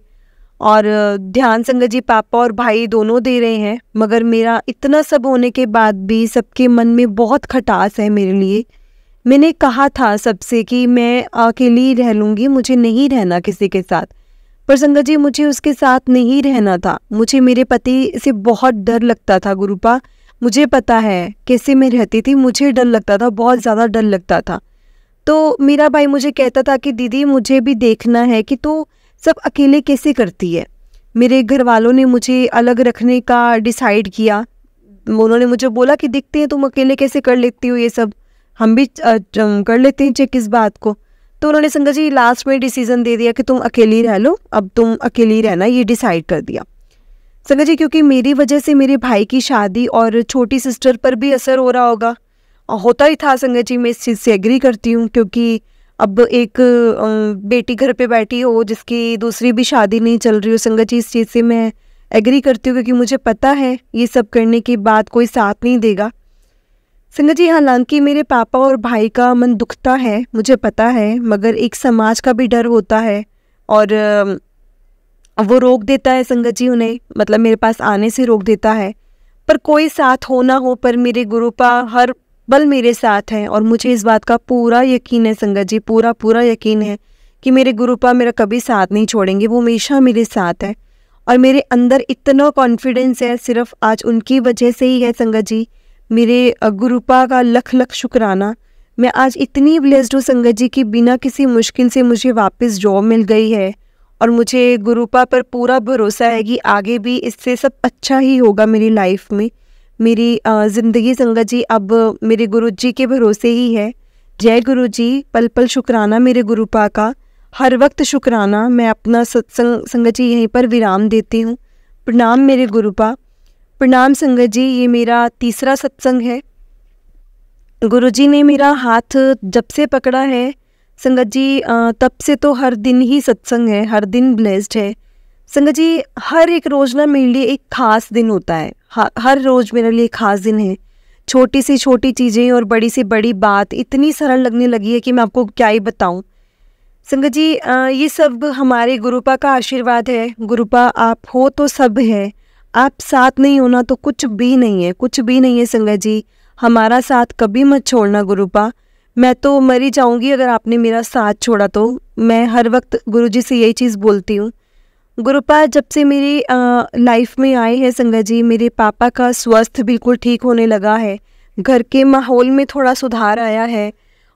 और ध्यान संगत जी पापा और भाई दोनों दे रहे हैं, मगर मेरा इतना सब होने के बाद भी सबके मन में बहुत खटास है मेरे लिए। मैंने कहा था सबसे कि मैं अकेली रह लूँगी, मुझे नहीं रहना किसी के साथ, पर संगत जी मुझे उसके साथ नहीं रहना था। मुझे मेरे पति से बहुत डर लगता था गुरुपा, मुझे पता है कैसे मैं रहती थी, मुझे डर लगता था, बहुत ज़्यादा डर लगता था। तो मेरा भाई मुझे कहता था कि दीदी मुझे भी देखना है कि तू सब अकेले कैसे करती है। मेरे घर वालों ने मुझे अलग रखने का डिसाइड किया। उन्होंने मुझे बोला कि देखते हैं तुम अकेले कैसे कर लेती हो ये सब, हम भी कर लेते हैं चेक इस बात को। तो उन्होंने संगत जी लास्ट में डिसीजन दे दिया कि तुम अकेली रह लो, अब तुम अकेली रहना, ये डिसाइड कर दिया संगत जी। क्योंकि मेरी वजह से मेरे भाई की शादी और छोटी सिस्टर पर भी असर हो रहा होगा, होता ही था संगत जी। मैं इस चीज़ से एग्री करती हूँ, क्योंकि अब एक बेटी घर पे बैठी हो जिसकी दूसरी भी शादी नहीं चल रही हो संगत जी, इस चीज़ से मैं एग्री करती हूँ, क्योंकि मुझे पता है ये सब करने के बाद कोई साथ नहीं देगा संगत जी। हालांकि मेरे पापा और भाई का मन दुखता है, मुझे पता है, मगर एक समाज का भी डर होता है, और वो रोक देता है संगत जी उन्हें, मतलब मेरे पास आने से रोक देता है। पर कोई साथ हो ना हो, पर मेरे गुरुपा हर बल मेरे साथ हैं, और मुझे इस बात का पूरा यकीन है संगत जी, पूरा यकीन है कि मेरे गुरुपा मेरा कभी साथ नहीं छोड़ेंगे, वो हमेशा मेरे साथ है। और मेरे अंदर इतना कॉन्फिडेंस है सिर्फ आज उनकी वजह से ही है संगत जी। मेरे गुरुपा का लख लख शुक्राना। मैं आज इतनी ब्लेस्ड हूँ संगत जी कि बिना किसी मुश्किल से मुझे वापस जॉब मिल गई है, और मुझे गुरुपा पर पूरा भरोसा है कि आगे भी इससे सब अच्छा ही होगा मेरी लाइफ में। मेरी ज़िंदगी संगत जी अब मेरे गुरु जी के भरोसे ही है। जय गुरु जी, पल पल शुक्राना मेरे गुरुपा का, हर वक्त शुक्राना। मैं अपना सत्संग संगत जी यहीं पर विराम देती हूँ। प्रणाम मेरे गुरुपा, प्रणाम संगत जी। ये मेरा तीसरा सत्संग है। गुरु जी ने मेरा हाथ जब से पकड़ा है संगत जी, तब से तो हर दिन ही सत्संग है, हर दिन ब्लेस्ड है संगत जी। हर एक रोज़ ना मेरे लिए एक ख़ास दिन होता है, हर रोज़ मेरे लिए ख़ास दिन है। छोटी सी छोटी चीज़ें और बड़ी से बड़ी बात इतनी सरल लगने लगी है कि मैं आपको क्या ही बताऊं संगत जी। ये सब हमारे गुरुपा का आशीर्वाद है। गुरुपा आप हो तो सब है, आप साथ नहीं होना तो कुछ भी नहीं है, कुछ भी नहीं है संगत जी। हमारा साथ कभी मत छोड़ना गुरुपा। मैं तो मर ही जाऊँगी अगर आपने मेरा साथ छोड़ा तो। मैं हर वक्त गुरुजी से यही चीज़ बोलती हूँ। गुरुपा जब से मेरी लाइफ में आए हैं संगत जी, मेरे पापा का स्वास्थ्य बिल्कुल ठीक होने लगा है, घर के माहौल में थोड़ा सुधार आया है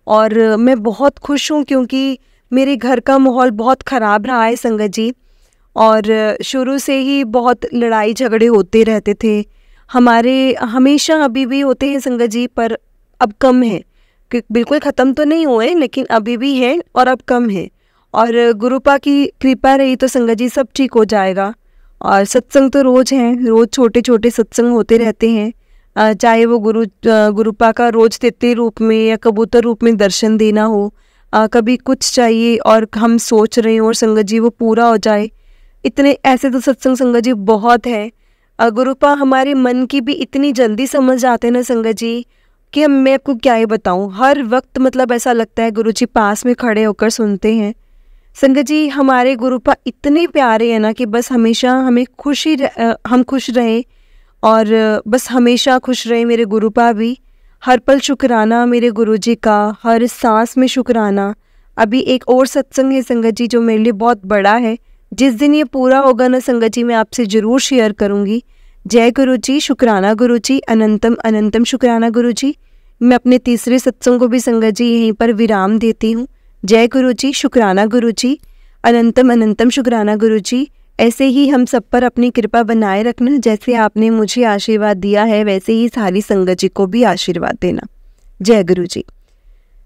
और मैं बहुत खुश हूँ क्योंकि मेरे घर का माहौल बहुत ख़राब रहा है संगत जी। और शुरू से ही बहुत लड़ाई झगड़े होते रहते थे हमारे, हमेशा अभी भी होते हैं संगत जी, पर अब कम है। बिल्कुल ख़त्म तो नहीं हुए लेकिन अभी भी है और अब कम है। और गुरुपा की कृपा रही तो संगत जी सब ठीक हो जाएगा। और सत्संग तो रोज़ हैं, रोज़ छोटे छोटे सत्संग होते रहते हैं, चाहे वो गुरुपा का रोज़ तितली रूप में या कबूतर रूप में दर्शन देना हो। कभी कुछ चाहिए और हम सोच रहे हैं और संगत जी वो पूरा हो जाए, इतने ऐसे तो सत्संग संगत जी बहुत है। गुरुपा हमारे मन की भी इतनी जल्दी समझ आते हैं ना संगत जी कि मैं आपको क्या ही बताऊं। हर वक्त मतलब ऐसा लगता है गुरुजी पास में खड़े होकर सुनते हैं संगत जी। हमारे गुरुपा इतने प्यारे हैं ना कि बस हमेशा हमें हम खुश रहें और बस हमेशा खुश रहें मेरे गुरुपा भी। हर पल शुक्राना मेरे गुरुजी का, हर सांस में शुक्राना। अभी एक और सत्संग है संगत जी जो मेरे लिए बहुत बड़ा है, जिस दिन ये पूरा होगा ना संगत जी मैं आपसे ज़रूर शेयर करूँगी। जय गुरु जी, शुक्राना गुरु जी, अनंतम अनंतम शुक्राना गुरु जी। मैं अपने तीसरे सत्संग को भी संगत जी यहीं पर विराम देती हूँ। जय गुरु जी, शुक्राना गुरु जी, अनंतम अनंतम शुक्राना गुरु जी। ऐसे ही हम सब पर अपनी कृपा बनाए रखना, जैसे आपने मुझे आशीर्वाद दिया है वैसे ही सारी संगत जी को भी आशीर्वाद देना। जय गुरु जी।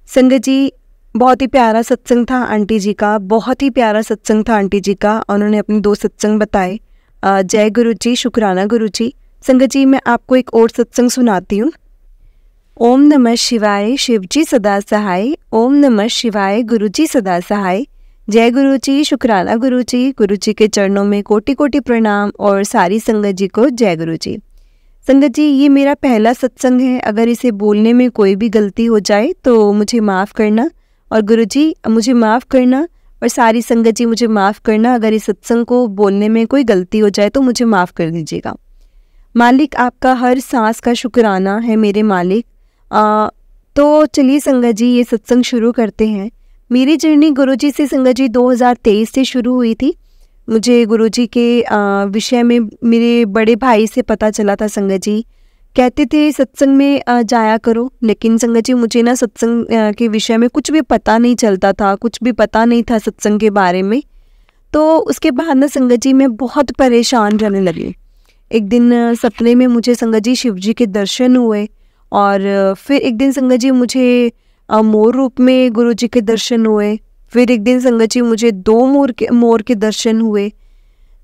संगत जी बहुत ही प्यारा सत्संग था आंटी जी का, बहुत ही प्यारा सत्संग था आंटी जी का। उन्होंने अपने 2 सत्संग बताए। जय गुरु जी, शुक्राना गुरु जी। संगत जी मैं आपको एक और सत्संग सुनाती हूँ। ओम नमः शिवाय, शिवजी सदा सहाय। ओम नमः शिवाय, गुरुजी सदा सहाय। जय गुरु जी, शुक्राना गुरु जी। गुरु जी के चरणों में कोटि कोटि प्रणाम और सारी संगत जी को जय गुरु जी। संगत जी ये मेरा पहला सत्संग है, अगर इसे बोलने में कोई भी गलती हो जाए तो मुझे माफ़ करना, और गुरु जी मुझे माफ़ करना, और सारी संगत जी मुझे माफ़ करना। अगर इस सत्संग को बोलने में कोई गलती हो जाए तो मुझे माफ़ कर दीजिएगा। मालिक आपका हर सांस का शुक्राना है मेरे मालिक। तो चलिए संगत जी ये सत्संग शुरू करते हैं। मेरी जर्नी गुरुजी से संगत जी 2023 से शुरू हुई थी। मुझे गुरुजी के विषय में मेरे बड़े भाई से पता चला था संगत जी। कहते थे सत्संग में जाया करो, लेकिन संगत जी मुझे ना सत्संग के विषय में कुछ भी पता नहीं चलता था, कुछ भी पता नहीं था सत्संग के बारे में। तो उसके बाद ना संगत जी मैं बहुत परेशान रहने लगी। एक दिन सपने में मुझे संगत जी शिव जी के दर्शन हुए, और फिर एक दिन संगत जी मुझे मोर रूप में गुरु जी के दर्शन हुए। फिर एक दिन संगत जी मुझे 2 मोर के दर्शन हुए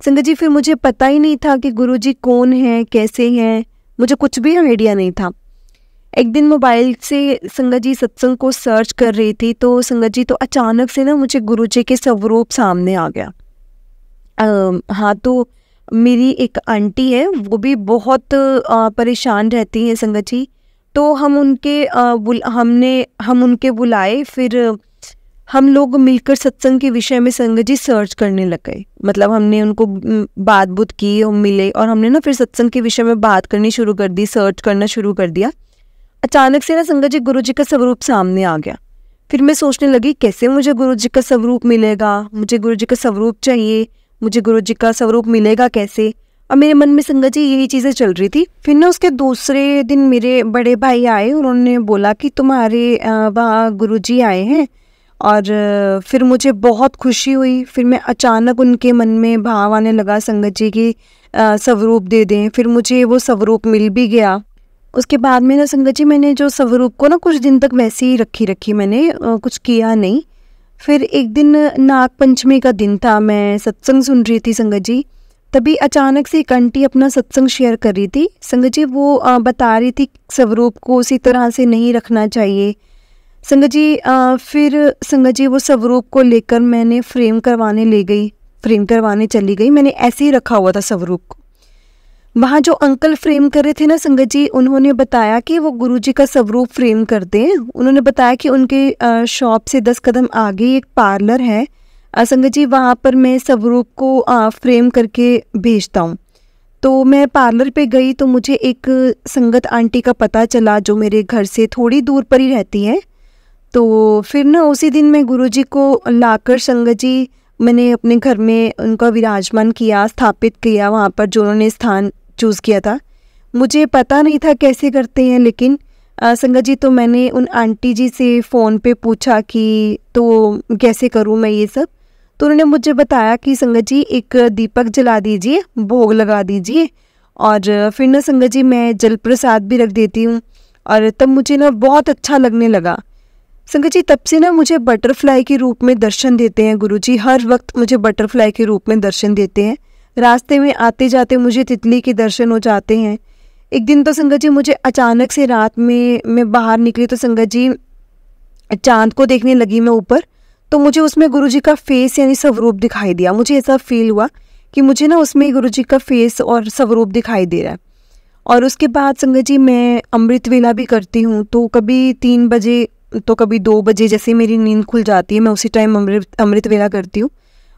संगत जी। फिर मुझे पता ही नहीं था कि गुरु जी कौन है, कैसे हैं, मुझे कुछ भी आइडिया नहीं था। एक दिन मोबाइल से संगत जी सत्संग को सर्च कर रही थी तो संगत जी तो अचानक से ना मुझे गुरु जी के स्वरूप सामने आ गया। हाँ, तो मेरी एक आंटी है, वो भी बहुत परेशान रहती हैं संगत जी। तो हम उनके बुलाए, फिर हम लोग मिलकर सत्संग के विषय में संगत जी सर्च करने लग गए। मतलब हमने उनको बात की, हम मिले और हमने ना फिर सत्संग के विषय में बात करनी शुरू कर दी, सर्च करना शुरू कर दिया। अचानक से ना संगत जी गुरु जी का स्वरूप सामने आ गया। फिर मैं सोचने लगी कैसे मुझे गुरु जी का स्वरूप मिलेगा, मुझे गुरु जी का स्वरूप चाहिए, मुझे गुरु जी का स्वरूप मिलेगा कैसे। और मेरे मन में संगत जी यही चीज़ें चल रही थी। फिर ना उसके दूसरे दिन मेरे बड़े भाई आए और उन्होंने बोला कि तुम्हारे वहाँ गुरु जी आए हैं और फिर मुझे बहुत खुशी हुई। फिर मैं अचानक उनके मन में भाव आने लगा संगत जी की स्वरूप दे दें। फिर मुझे वो स्वरूप मिल भी गया। उसके बाद में ना संगत जी मैंने जो स्वरूप को ना कुछ दिन तक वैसे ही रखी मैंने कुछ किया नहीं। फिर एक दिन नाग पंचमी का दिन था, मैं सत्संग सुन रही थी संगत जी। तभी अचानक से एक आंटी अपना सत्संग शेयर कर रही थी संगत जी। वो बता रही थी स्वरूप को उसी तरह से नहीं रखना चाहिए संगत जी। फिर संगत जी वो स्वरूप को लेकर मैंने फ्रेम करवाने चली गई। मैंने ऐसे ही रखा हुआ था स्वरूप को। वहाँ जो अंकल फ्रेम कर रहे थे ना संगत जी, उन्होंने बताया कि वो गुरुजी का स्वरूप फ्रेम करते हैं। उन्होंने बताया कि उनके शॉप से 10 कदम आगे एक पार्लर है संगत जी, वहाँ पर मैं स्वरूप को फ्रेम करके भेजता हूँ। तो मैं पार्लर पे गई तो मुझे एक संगत आंटी का पता चला जो मेरे घर से थोड़ी दूर पर ही रहती है। तो फिर ना उसी दिन मैं गुरुजी को लाकर संगत जी मैंने अपने घर में उनका विराजमान किया, स्थापित किया वहाँ पर जो उन्होंने स्थान चूज़ किया था। मुझे पता नहीं था कैसे करते हैं, लेकिन संगत जी तो मैंने उन आंटी जी से फ़ोन पे पूछा कि तो कैसे करूँ मैं ये सब। तो उन्होंने मुझे बताया कि संगत जी एक दीपक जला दीजिए, भोग लगा दीजिए, और फिर ना संगत जी मैं जल प्रसाद भी रख देती हूँ। और तब मुझे ना बहुत अच्छा लगने लगा संगत जी। तब से ना मुझे बटरफ्लाई के रूप में दर्शन देते हैं गुरुजी, हर वक्त मुझे बटरफ्लाई के रूप में दर्शन देते हैं। रास्ते में आते जाते मुझे तितली के दर्शन हो जाते हैं। एक दिन तो संगत जी मुझे अचानक से रात में मैं बाहर निकली तो संगत जी चांद को देखने लगी मैं ऊपर, तो मुझे उसमें गुरुजी का फेस यानी स्वरूप दिखाई दिया। मुझे ऐसा फील हुआ कि मुझे ना उसमें गुरुजी का फेस और स्वरूप दिखाई दे रहा है। और उसके बाद संगत जी मैं अमृत वेला भी करती हूँ। तो कभी 3 बजे तो कभी 2 बजे जैसे मेरी नींद खुल जाती है, मैं उसी टाइम अमृत वेला करती हूँ।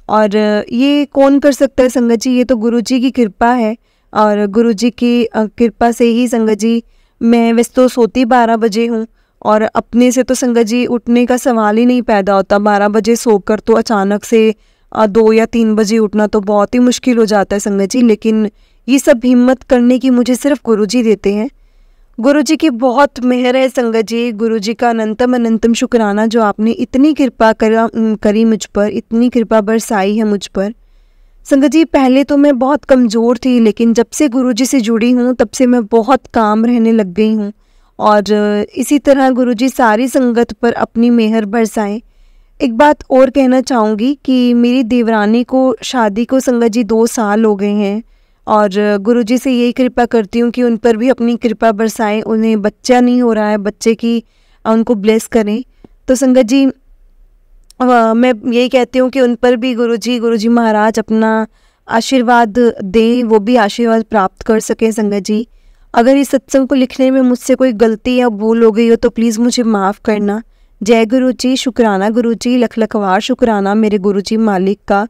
और ये कौन कर सकता है संगत जी, ये तो गुरुजी की कृपा है। और गुरुजी की कृपा से ही संगत जी मैं वैसे तो सोती 12 बजे हूँ, और अपने से तो संगत जी उठने का सवाल ही नहीं पैदा होता। 12 बजे सोकर तो अचानक से 2 या 3 बजे उठना तो बहुत ही मुश्किल हो जाता है संगत जी। लेकिन ये सब हिम्मत करने की मुझे सिर्फ गुरुजी देते हैं। गुरुजी की बहुत मेहर है संगत जी। गुरुजी का अनंतम शुक्राना जो आपने इतनी कृपा करी मुझ पर, इतनी कृपा बरसाई है मुझ पर संगत जी। पहले तो मैं बहुत कमज़ोर थी, लेकिन जब से गुरुजी से जुड़ी हूँ तब से मैं बहुत काम रहने लग गई हूँ। और इसी तरह गुरुजी सारी संगत पर अपनी मेहर बरसाएं। एक बात और कहना चाहूँगी कि मेरी देवरानी को शादी को संगत जी 2 साल हो गए हैं, और गुरुजी से यही कृपा करती हूँ कि उन पर भी अपनी कृपा बरसाएं। उन्हें बच्चा नहीं हो रहा है, बच्चे की उनको ब्लेस करें। तो संगत जी मैं यही कहती हूँ कि उन पर भी गुरुजी महाराज अपना आशीर्वाद दें, वो भी आशीर्वाद प्राप्त कर सकें संगत जी। अगर इस सत्संग को लिखने में मुझसे कोई गलती या भूल हो गई हो तो प्लीज़ मुझे माफ़ करना। जय गुरुजी, शुक्राना गुरुजी, लख लखवार शुक्राना मेरे गुरुजी मालिक का।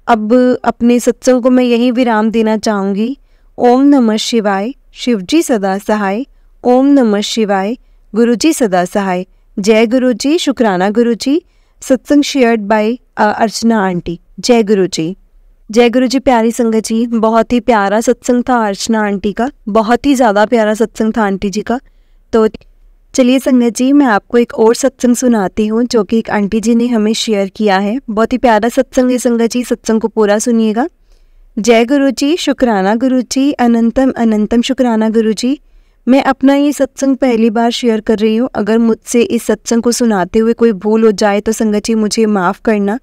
अब अपने सत्संग को मैं यहीं विराम देना चाहूँगी। ओम नमः शिवाय, शिवजी सदा सहाय। ओम नमः शिवाय, गुरुजी सदा सहाय। जय गुरुजी, शुक्राना गुरुजी। सत्संग शेयर्ड बाय अर्चना आंटी। जय गुरुजी। जय गुरुजी। प्यारी संगत जी, बहुत ही प्यारा सत्संग था अर्चना आंटी का, बहुत ही ज़्यादा प्यारा सत्संग था आंटी जी का। तो चलिए संगत जी मैं आपको एक और सत्संग सुनाती हूँ जो कि एक आंटी जी ने हमें शेयर किया है। बहुत ही प्यारा सत्संग है संगत जी, सत्संग को पूरा सुनिएगा। जय गुरुजी, शुक्राना गुरुजी, अनंतम शुक्राना गुरुजी। मैं अपना ये सत्संग पहली बार शेयर कर रही हूँ। अगर मुझसे इस सत्संग को सुनाते हुए कोई भूल हो जाए तो संगत जी मुझे माफ़ करना।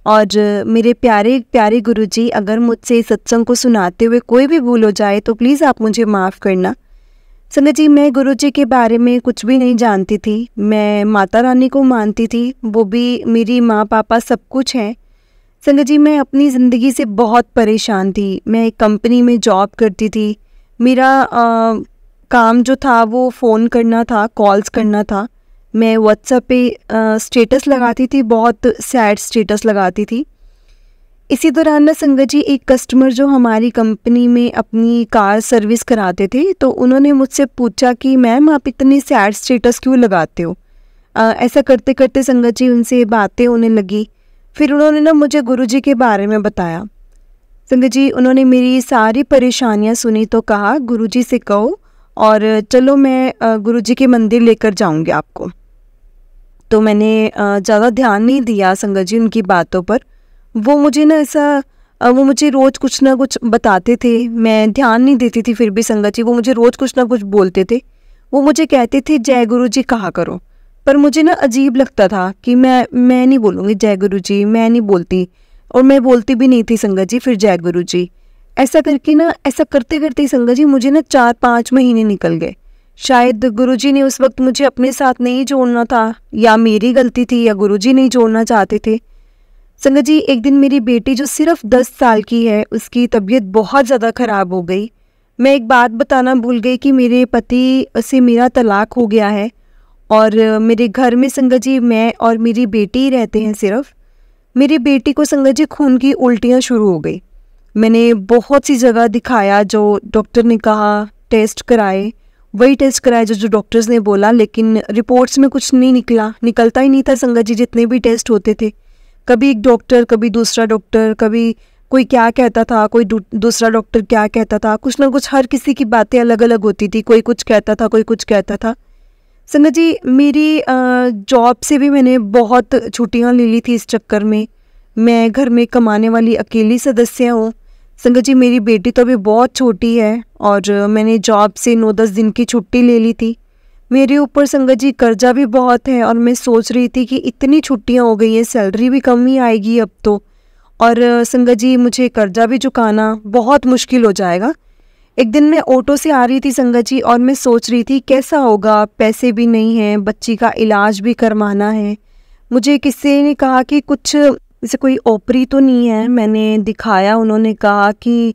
और मेरे प्यारे प्यारे गुरुजी, अगर मुझसे इस सत्संग को सुनाते हुए कोई भी भूल हो जाए तो प्लीज़ आप मुझे माफ़ करना। संगत जी मैं गुरुजी के बारे में कुछ भी नहीं जानती थी। मैं माता रानी को मानती थी, वो भी मेरी माँ पापा सब कुछ हैं। संगत जी मैं अपनी ज़िंदगी से बहुत परेशान थी। मैं एक कंपनी में जॉब करती थी। मेरा काम जो था वो फ़ोन करना था, कॉल्स करना था। मैं व्हाट्सएप पे स्टेटस लगाती थी, बहुत सैड स्टेटस लगाती थी। इसी दौरान ना संगत जी एक कस्टमर जो हमारी कंपनी में अपनी कार सर्विस कराते थे, तो उन्होंने मुझसे पूछा कि मैम आप इतनी सैड स्टेटस क्यों लगाते हो। ऐसा करते करते संगत जी उनसे बातें होने लगी। फिर उन्होंने ना मुझे गुरुजी के बारे में बताया। संगत जी उन्होंने मेरी सारी परेशानियां सुनी तो कहा गुरुजी से कहो और चलो मैं गुरुजी के मंदिर लेकर जाऊंगी आपको। तो मैंने ज़्यादा ध्यान नहीं दिया संगत जी उनकी बातों पर। वो मुझे ना ऐसा वो मुझे रोज़ कुछ ना कुछ बताते थे, मैं ध्यान नहीं देती थी, फिर भी संगत जी वो मुझे रोज़ कुछ ना कुछ बोलते थे। वो मुझे कहते थे जय गुरु जी कहा करो, पर मुझे ना अजीब लगता था कि मैं नहीं बोलूँगी जय गुरु जी, मैं नहीं बोलती, और मैं बोलती भी नहीं थी संगत जी फिर जय गुरु जी। ऐसा करके ना, ऐसा करते करते संगत जी मुझे ना 4-5 महीने निकल गए। शायद गुरुजी ने उस वक्त मुझे अपने साथ नहीं जोड़ना था, या मेरी गलती थी, या गुरुजी नहीं जोड़ना चाहते थे। संगत जी एक दिन मेरी बेटी जो सिर्फ 10 साल की है, उसकी तबीयत बहुत ज़्यादा ख़राब हो गई। मैं एक बात बताना भूल गई कि मेरे पति से मेरा तलाक हो गया है, और मेरे घर में संगत जी मैं और मेरी बेटी ही रहते हैं सिर्फ। मेरी बेटी को संगत जी खून की उल्टियाँ शुरू हो गई। मैंने बहुत सी जगह दिखाया, जो डॉक्टर ने कहा, टेस्ट कराए, वही टेस्ट कराए जो डॉक्टर्स ने बोला, लेकिन रिपोर्ट्स में कुछ नहीं निकलता ही नहीं था संगत जी, जितने भी टेस्ट होते थे। कभी एक डॉक्टर, कभी दूसरा डॉक्टर, कभी कोई क्या कहता था, कोई दूसरा डॉक्टर क्या कहता था, कुछ ना कुछ हर किसी की बातें अलग अलग होती थी, कोई कुछ कहता था, कोई कुछ कहता था। संगत जी मेरी जॉब से भी मैंने बहुत छुट्टियां ले ली थी इस चक्कर में। मैं घर में कमाने वाली अकेली सदस्य हूँ। संगत जी मेरी बेटी तो अभी बहुत छोटी है, और मैंने जॉब से 9-10 दिन की छुट्टी ले ली थी। मेरे ऊपर संगत जी कर्जा भी बहुत है, और मैं सोच रही थी कि इतनी छुट्टियां हो गई हैं, सैलरी भी कम ही आएगी अब तो, और संगत जी मुझे कर्जा भी चुकाना बहुत मुश्किल हो जाएगा। एक दिन मैं ऑटो से आ रही थी संगत जी, और मैं सोच रही थी कैसा होगा, पैसे भी नहीं हैं, बच्ची का इलाज भी करवाना है। मुझे किसी ने कहा कि कुछ जैसे कोई ओपरी तो नहीं है, मैंने दिखाया, उन्होंने कहा कि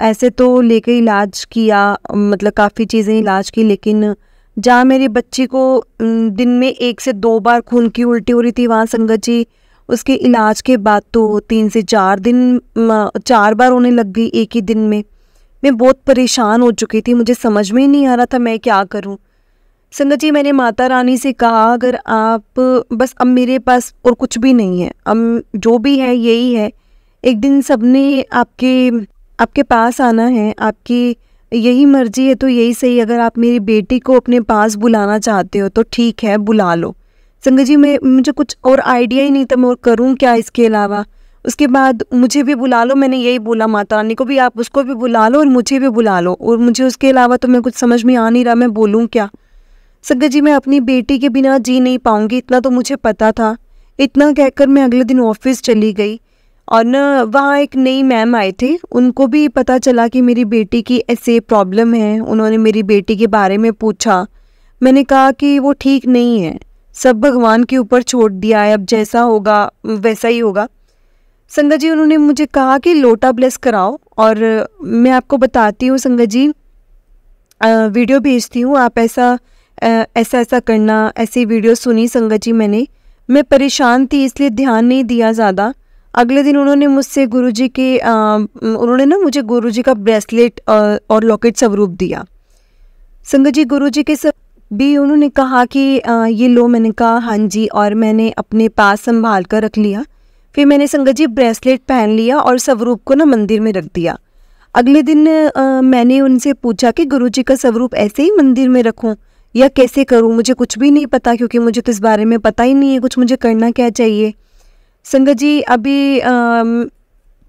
ऐसे तो लेके इलाज किया, मतलब काफ़ी चीज़ें इलाज की, लेकिन जहाँ मेरी बच्ची को दिन में 1 से 2 बार खून की उल्टी हो रही थी, वहाँ संगत जी उसके इलाज के बाद तो 3 से 4 दिन 4 बार होने लग गई एक ही दिन में। मैं बहुत परेशान हो चुकी थी, मुझे समझ में ही नहीं आ रहा था मैं क्या करूं। संगत जी मैंने माता रानी से कहा, अगर आप बस, अब मेरे पास और कुछ भी नहीं है, अब जो भी है यही है। एक दिन सबने आपके पास आना है, आपकी यही मर्जी है तो यही सही, अगर आप मेरी बेटी को अपने पास बुलाना चाहते हो तो ठीक है, बुला लो। संगत जी मुझे कुछ और आइडिया ही नहीं था मैं और करूं क्या इसके अलावा। उसके बाद मुझे भी बुला लो, मैंने यही बोला माता रानी को भी, आप उसको भी बुला लो और मुझे भी बुला लो, और मुझे उसके अलावा तो मैं कुछ समझ में आ नहीं रहा, मैं बोलूँ क्या। संगत जी मैं अपनी बेटी के बिना जी नहीं पाऊंगी, इतना तो मुझे पता था। इतना कहकर मैं अगले दिन ऑफिस चली गई, और न वहाँ एक नई मैम आए थे, उनको भी पता चला कि मेरी बेटी की ऐसे प्रॉब्लम है। उन्होंने मेरी बेटी के बारे में पूछा, मैंने कहा कि वो ठीक नहीं है, सब भगवान के ऊपर छोड़ दिया है, अब जैसा होगा वैसा ही होगा। संगत जी उन्होंने मुझे कहा कि लोटा ब्लेस कराओ, और मैं आपको बताती हूँ संगत जी, वीडियो भेजती हूँ, आप ऐसा ऐसा करना। ऐसी वीडियो सुनी संगत जी मैं परेशान थी इसलिए ध्यान नहीं दिया ज़्यादा। अगले दिन उन्होंने मुझसे गुरुजी के उन्होंने ना मुझे गुरुजी का ब्रेसलेट और लॉकेट स्वरूप दिया। संगत जी गुरुजी के सब भी उन्होंने कहा कि ये लो, मैंने कहा हाँ जी, और मैंने अपने पास संभाल कर रख लिया। फिर मैंने संगत जी ब्रेसलेट पहन लिया और स्वरूप को ना मंदिर में रख दिया। अगले दिन मैंने उनसे पूछा कि गुरुजी का स्वरूप ऐसे ही मंदिर में रखूं या कैसे करूं, मुझे कुछ भी नहीं पता, क्योंकि मुझे तो इस बारे में पता ही नहीं है कुछ, मुझे करना क्या चाहिए। संगत जी अभी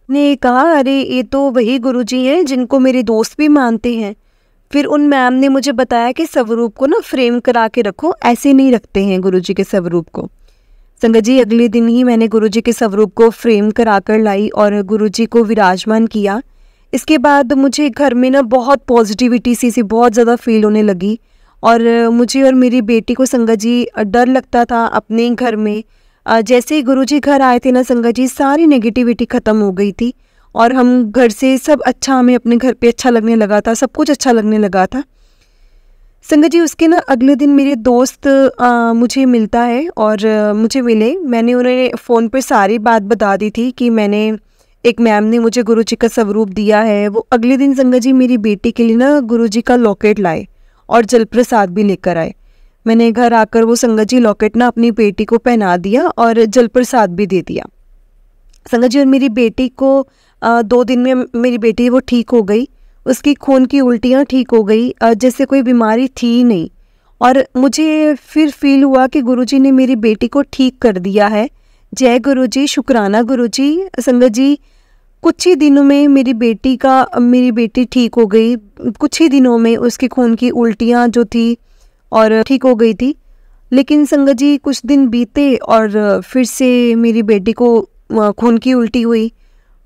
ने कहा, अरे ये तो वही गुरुजी हैं जिनको मेरे दोस्त भी मानते हैं। फिर उन मैम ने मुझे बताया कि स्वरूप को ना फ्रेम करा के रखो, ऐसे नहीं रखते हैं गुरुजी के स्वरूप को। संगत जी अगले दिन ही मैंने गुरुजी के स्वरूप को फ्रेम करा कर लाई और गुरुजी को विराजमान किया। इसके बाद मुझे घर में ना बहुत पॉजिटिविटी सी बहुत ज़्यादा फील होने लगी, और मुझे और मेरी बेटी को संगत जी डर लगता था अपने घर में। जैसे ही गुरुजी घर आए थे ना संगत जी, सारी नेगेटिविटी ख़त्म हो गई थी, और हम घर से सब अच्छा, हमें अपने घर पे अच्छा लगने लगा था, सब कुछ अच्छा लगने लगा था। संगत जी उसके ना अगले दिन मेरे दोस्त मुझे मिलता है, और मुझे मिले, मैंने उन्हें फ़ोन पे सारी बात बता दी थी कि मैंने एक मैम ने मुझे गुरुजी का स्वरूप दिया है। वो अगले दिन संगत जी मेरी बेटी के लिए ना गुरुजी का लॉकेट लाए और जल प्रसाद भी लेकर आए। मैंने घर आकर वो संगत जी लॉकेट ना अपनी बेटी को पहना दिया और जल प्रसाद भी दे दिया। संगत जी और मेरी बेटी को 2 दिन में मेरी बेटी वो ठीक हो गई, उसकी खून की उल्टियाँ ठीक हो गई, जैसे कोई बीमारी थी ही नहीं। और मुझे फिर फील हुआ कि गुरुजी ने मेरी बेटी को ठीक कर दिया है। जय गुरुजी, शुक्राना गुरुजी। संगत जी, कुछ ही दिनों में मेरी बेटी ठीक हो गई। कुछ ही दिनों में उसके खून की उल्टियाँ जो थी और ठीक हो गई थी। लेकिन संगत जी, कुछ दिन बीते और फिर से मेरी बेटी को खून की उल्टी हुई।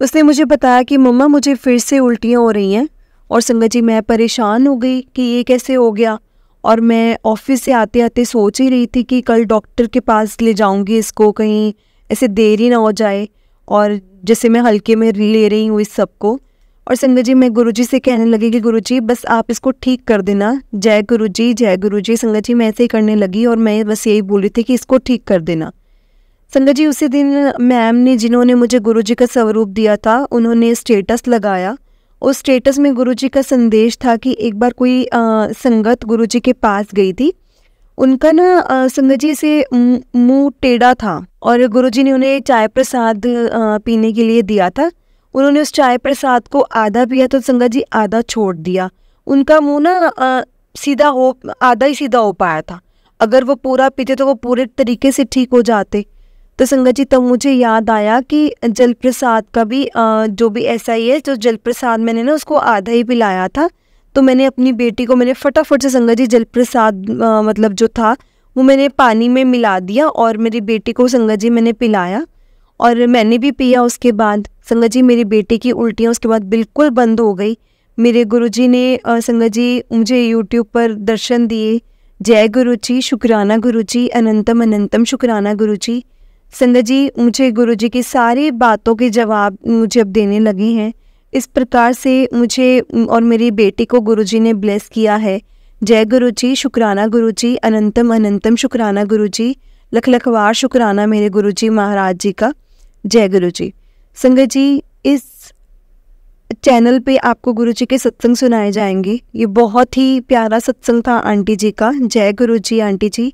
उसने मुझे बताया कि मम्मा मुझे फिर से उल्टियाँ हो रही हैं। और संगत जी, मैं परेशान हो गई कि ये कैसे हो गया। और मैं ऑफिस से आते आते सोच ही रही थी कि कल डॉक्टर के पास ले जाऊंगी इसको, कहीं ऐसे देरी ना हो जाए, और जैसे मैं हल्के में ले रही हूँ इस सब को। और संगत जी, मैं गुरुजी से कहने लगी कि गुरुजी बस आप इसको ठीक कर देना। जय गुरुजी, जय गुरुजी। संगत जी, मैं ऐसे ही करने लगी और मैं बस यही बोल रही थी कि इसको ठीक कर देना। संगत जी, उसी दिन मैम ने, जिन्होंने मुझे गुरुजी का स्वरूप दिया था, उन्होंने स्टेटस लगाया। उस स्टेटस में गुरुजी का संदेश था कि एक बार कोई संगत गुरुजी के पास गई थी। उनका ना संगत जी से मुंह टेढ़ा था और गुरुजी ने उन्हें चाय प्रसाद पीने के लिए दिया था। उन्होंने उस चाय प्रसाद को आधा पिया तो संगत जी आधा छोड़ दिया। उनका मुंह ना आधा ही सीधा हो पाया था। अगर वो पूरा पीते तो वो पूरे तरीके से ठीक हो जाते। तो संगत जी, तब मुझे याद आया कि जल प्रसाद का भी जो भी ऐसा ही है, जो जल प्रसाद मैंने ना उसको आधा ही पिलाया था। तो मैंने अपनी बेटी को फटाफट से संगत जी जल प्रसाद मतलब जो था वो मैंने पानी में मिला दिया और मेरी बेटी को संगत जी मैंने पिलाया और मैंने भी पिया। उसके बाद संगत जी मेरी बेटी की उल्टियाँ उसके बाद बिल्कुल बंद हो गई। मेरे गुरुजी ने संगत जी मुझे यूट्यूब पर दर्शन दिए। जय गुरुजी, शुक्राना गुरुजी, अनंतम अनंतम शुक्राना गुरुजी। संगत जी, मुझे गुरुजी की सारी बातों के जवाब मुझे अब देने लगे हैं। इस प्रकार से मुझे और मेरी बेटी को गुरुजी ने ब्लेस किया है। जय गुरुजी, शुक्राना गुरुजी, अनंतम अनंतम शुक्राना गुरुजी, लख लखवार शुक्राना मेरे गुरुजी महाराज जी का। जय गुरुजी। संगत जी, इस चैनल पे आपको गुरुजी के सत्संग सुनाए जाएंगे। ये बहुत ही प्यारा सत्संग था आंटी जी का। जय गुरुजी आंटी जी।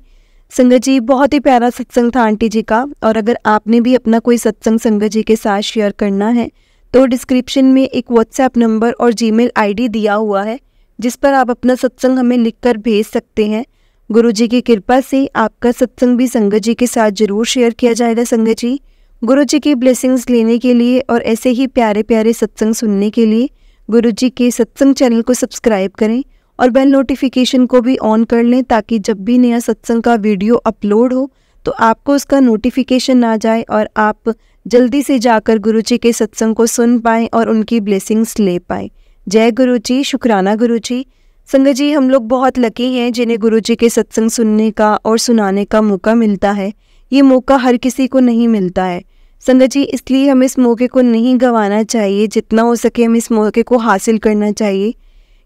संगत जी, बहुत ही प्यारा सत्संग था आंटी जी का। और अगर आपने भी अपना कोई सत्संग संगत जी के साथ शेयर करना है तो डिस्क्रिप्शन में एक व्हाट्सएप नंबर और जीमेल आईडी दिया हुआ है, जिस पर आप अपना सत्संग हमें लिखकर भेज सकते हैं। गुरुजी की कृपा से आपका सत्संग भी संगत जी के साथ जरूर शेयर किया जाएगा। संगत जी, गुरुजी की ब्लेसिंग्स लेने के लिए और ऐसे ही प्यारे प्यारे सत्संग सुनने के लिए गुरुजी के सत्संग चैनल को सब्सक्राइब करें और बेल नोटिफिकेशन को भी ऑन कर लें, ताकि जब भी नया सत्संग का वीडियो अपलोड हो तो आपको उसका नोटिफिकेशन आ जाए और आप जल्दी से जाकर गुरुजी के सत्संग को सुन पाएँ और उनकी ब्लेसिंग्स ले पाएँ। जय गुरुजी, शुक्राना गुरुजी। संगत जी, हम लोग बहुत लकी हैं जिन्हें गुरुजी के सत्संग सुनने का और सुनाने का मौका मिलता है। ये मौका हर किसी को नहीं मिलता है संगत जी, इसलिए हमें इस मौके को नहीं गंवाना चाहिए। जितना हो सके हमें इस मौके को हासिल करना चाहिए,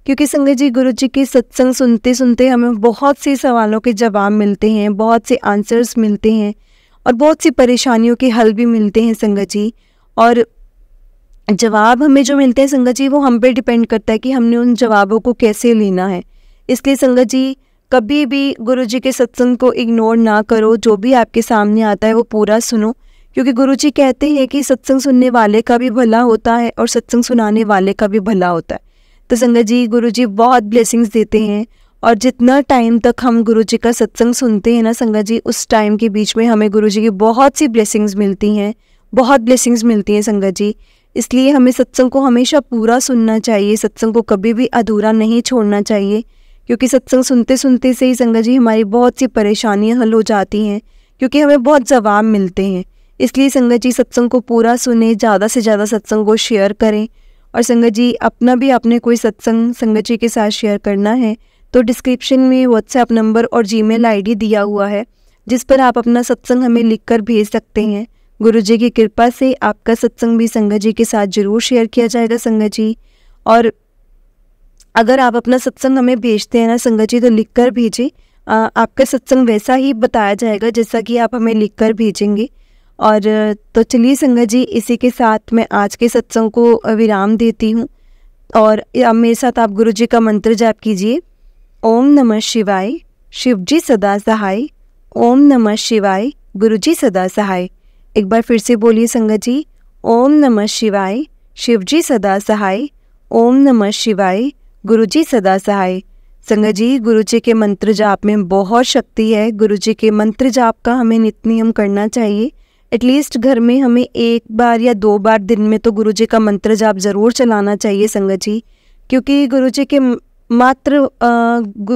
क्योंकि संगत जी गुरुजी के सत्संग सुनते सुनते हमें बहुत से सवालों के जवाब मिलते हैं, बहुत से आंसर्स मिलते हैं और बहुत सी परेशानियों के हल भी मिलते हैं संगत जी। और जवाब हमें जो मिलते हैं संगत जी, वो हम पे डिपेंड करता है कि हमने उन जवाबों को कैसे लेना है। इसलिए संगत जी, कभी भी गुरुजी के सत्संग को इग्नोर ना करो। जो भी आपके सामने आता है वो पूरा सुनो, क्योंकि गुरुजी कहते हैं कि सत्संग सुनने वाले का भी भला होता है और सत्संग सुनाने वाले का भी भला होता है। तो संगत जी, गुरुजी बहुत ब्लेसिंग्स देते हैं और जितना टाइम तक हम गुरुजी का सत्संग सुनते हैं ना संगत जी, उस टाइम के बीच में हमें गुरुजी की बहुत सी ब्लेसिंग्स मिलती हैं, बहुत ब्लेसिंग्स मिलती हैं संगत जी। इसलिए हमें सत्संग को हमेशा पूरा सुनना चाहिए, सत्संग को कभी भी अधूरा नहीं छोड़ना चाहिए, क्योंकि सत्संग सुनते सुनते से ही संगत जी हमारी बहुत सी परेशानियां हल हो जाती हैं, क्योंकि हमें बहुत जवाब मिलते हैं। इसलिए संगत जी सत्संग को पूरा सुने, ज़्यादा से ज़्यादा सत्संग को शेयर करें। और संगत जी, अपना भी आपने कोई सत्संग संगत जी के साथ शेयर करना है तो डिस्क्रिप्शन में व्हाट्सएप नंबर और जीमेल आईडी दिया हुआ है, जिस पर आप अपना सत्संग हमें लिखकर भेज सकते हैं। गुरुजी की कृपा से आपका सत्संग भी संगत जी के साथ जरूर शेयर किया जाएगा संगत जी। और अगर आप अपना सत्संग हमें भेजते हैं ना संगत जी, तो लिखकर भेजें, आपका सत्संग वैसा ही बताया जाएगा जैसा कि आप हमें लिखकर भेजेंगे। और तो चलिए संगत जी, इसी के साथ मैं आज के सत्संग को विराम देती हूँ और अब मेरे साथ आप गुरुजी का मंत्र जाप कीजिए। ओम नमः शिवाय, शिवजी सदा सहाय। ओम नमः शिवाय, गुरुजी सदा सहाय। एक बार फिर से बोलिए संगत जी, ओम नमः शिवाय, शिवजी सदा सहाय। ओम नमः शिवाय, गुरुजी सदा सहाय। संगत जी, गुरु जी के मंत्र जाप में बहुत शक्ति है। गुरु जी के मंत्र जाप का हमें नित्य नियम करना चाहिए। एटलीस्ट घर में हमें 1 बार या 2 बार दिन में तो गुरु जी का मंत्र जाप ज़रूर चलाना चाहिए संगत जी, क्योंकि गुरु जी के मात्र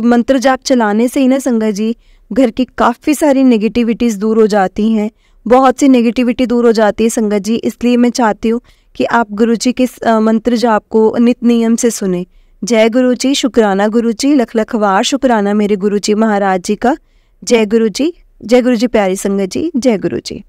मंत्र जाप चलाने से ही ना संगत जी घर की काफ़ी सारी नेगेटिविटीज़ दूर हो जाती हैं, बहुत सी नेगेटिविटी दूर हो जाती है संगत जी। इसलिए मैं चाहती हूँ कि आप गुरु जी के मंत्र जाप को नित्य नियम से सुने। जय गुरु जी, शुक्राना गुरु जी, लख लख वार शुक्राना मेरे गुरु जी महाराज जी का। जय गुरु जी, जय गुरु जी प्यारी संगत जी, जय गुरु जी।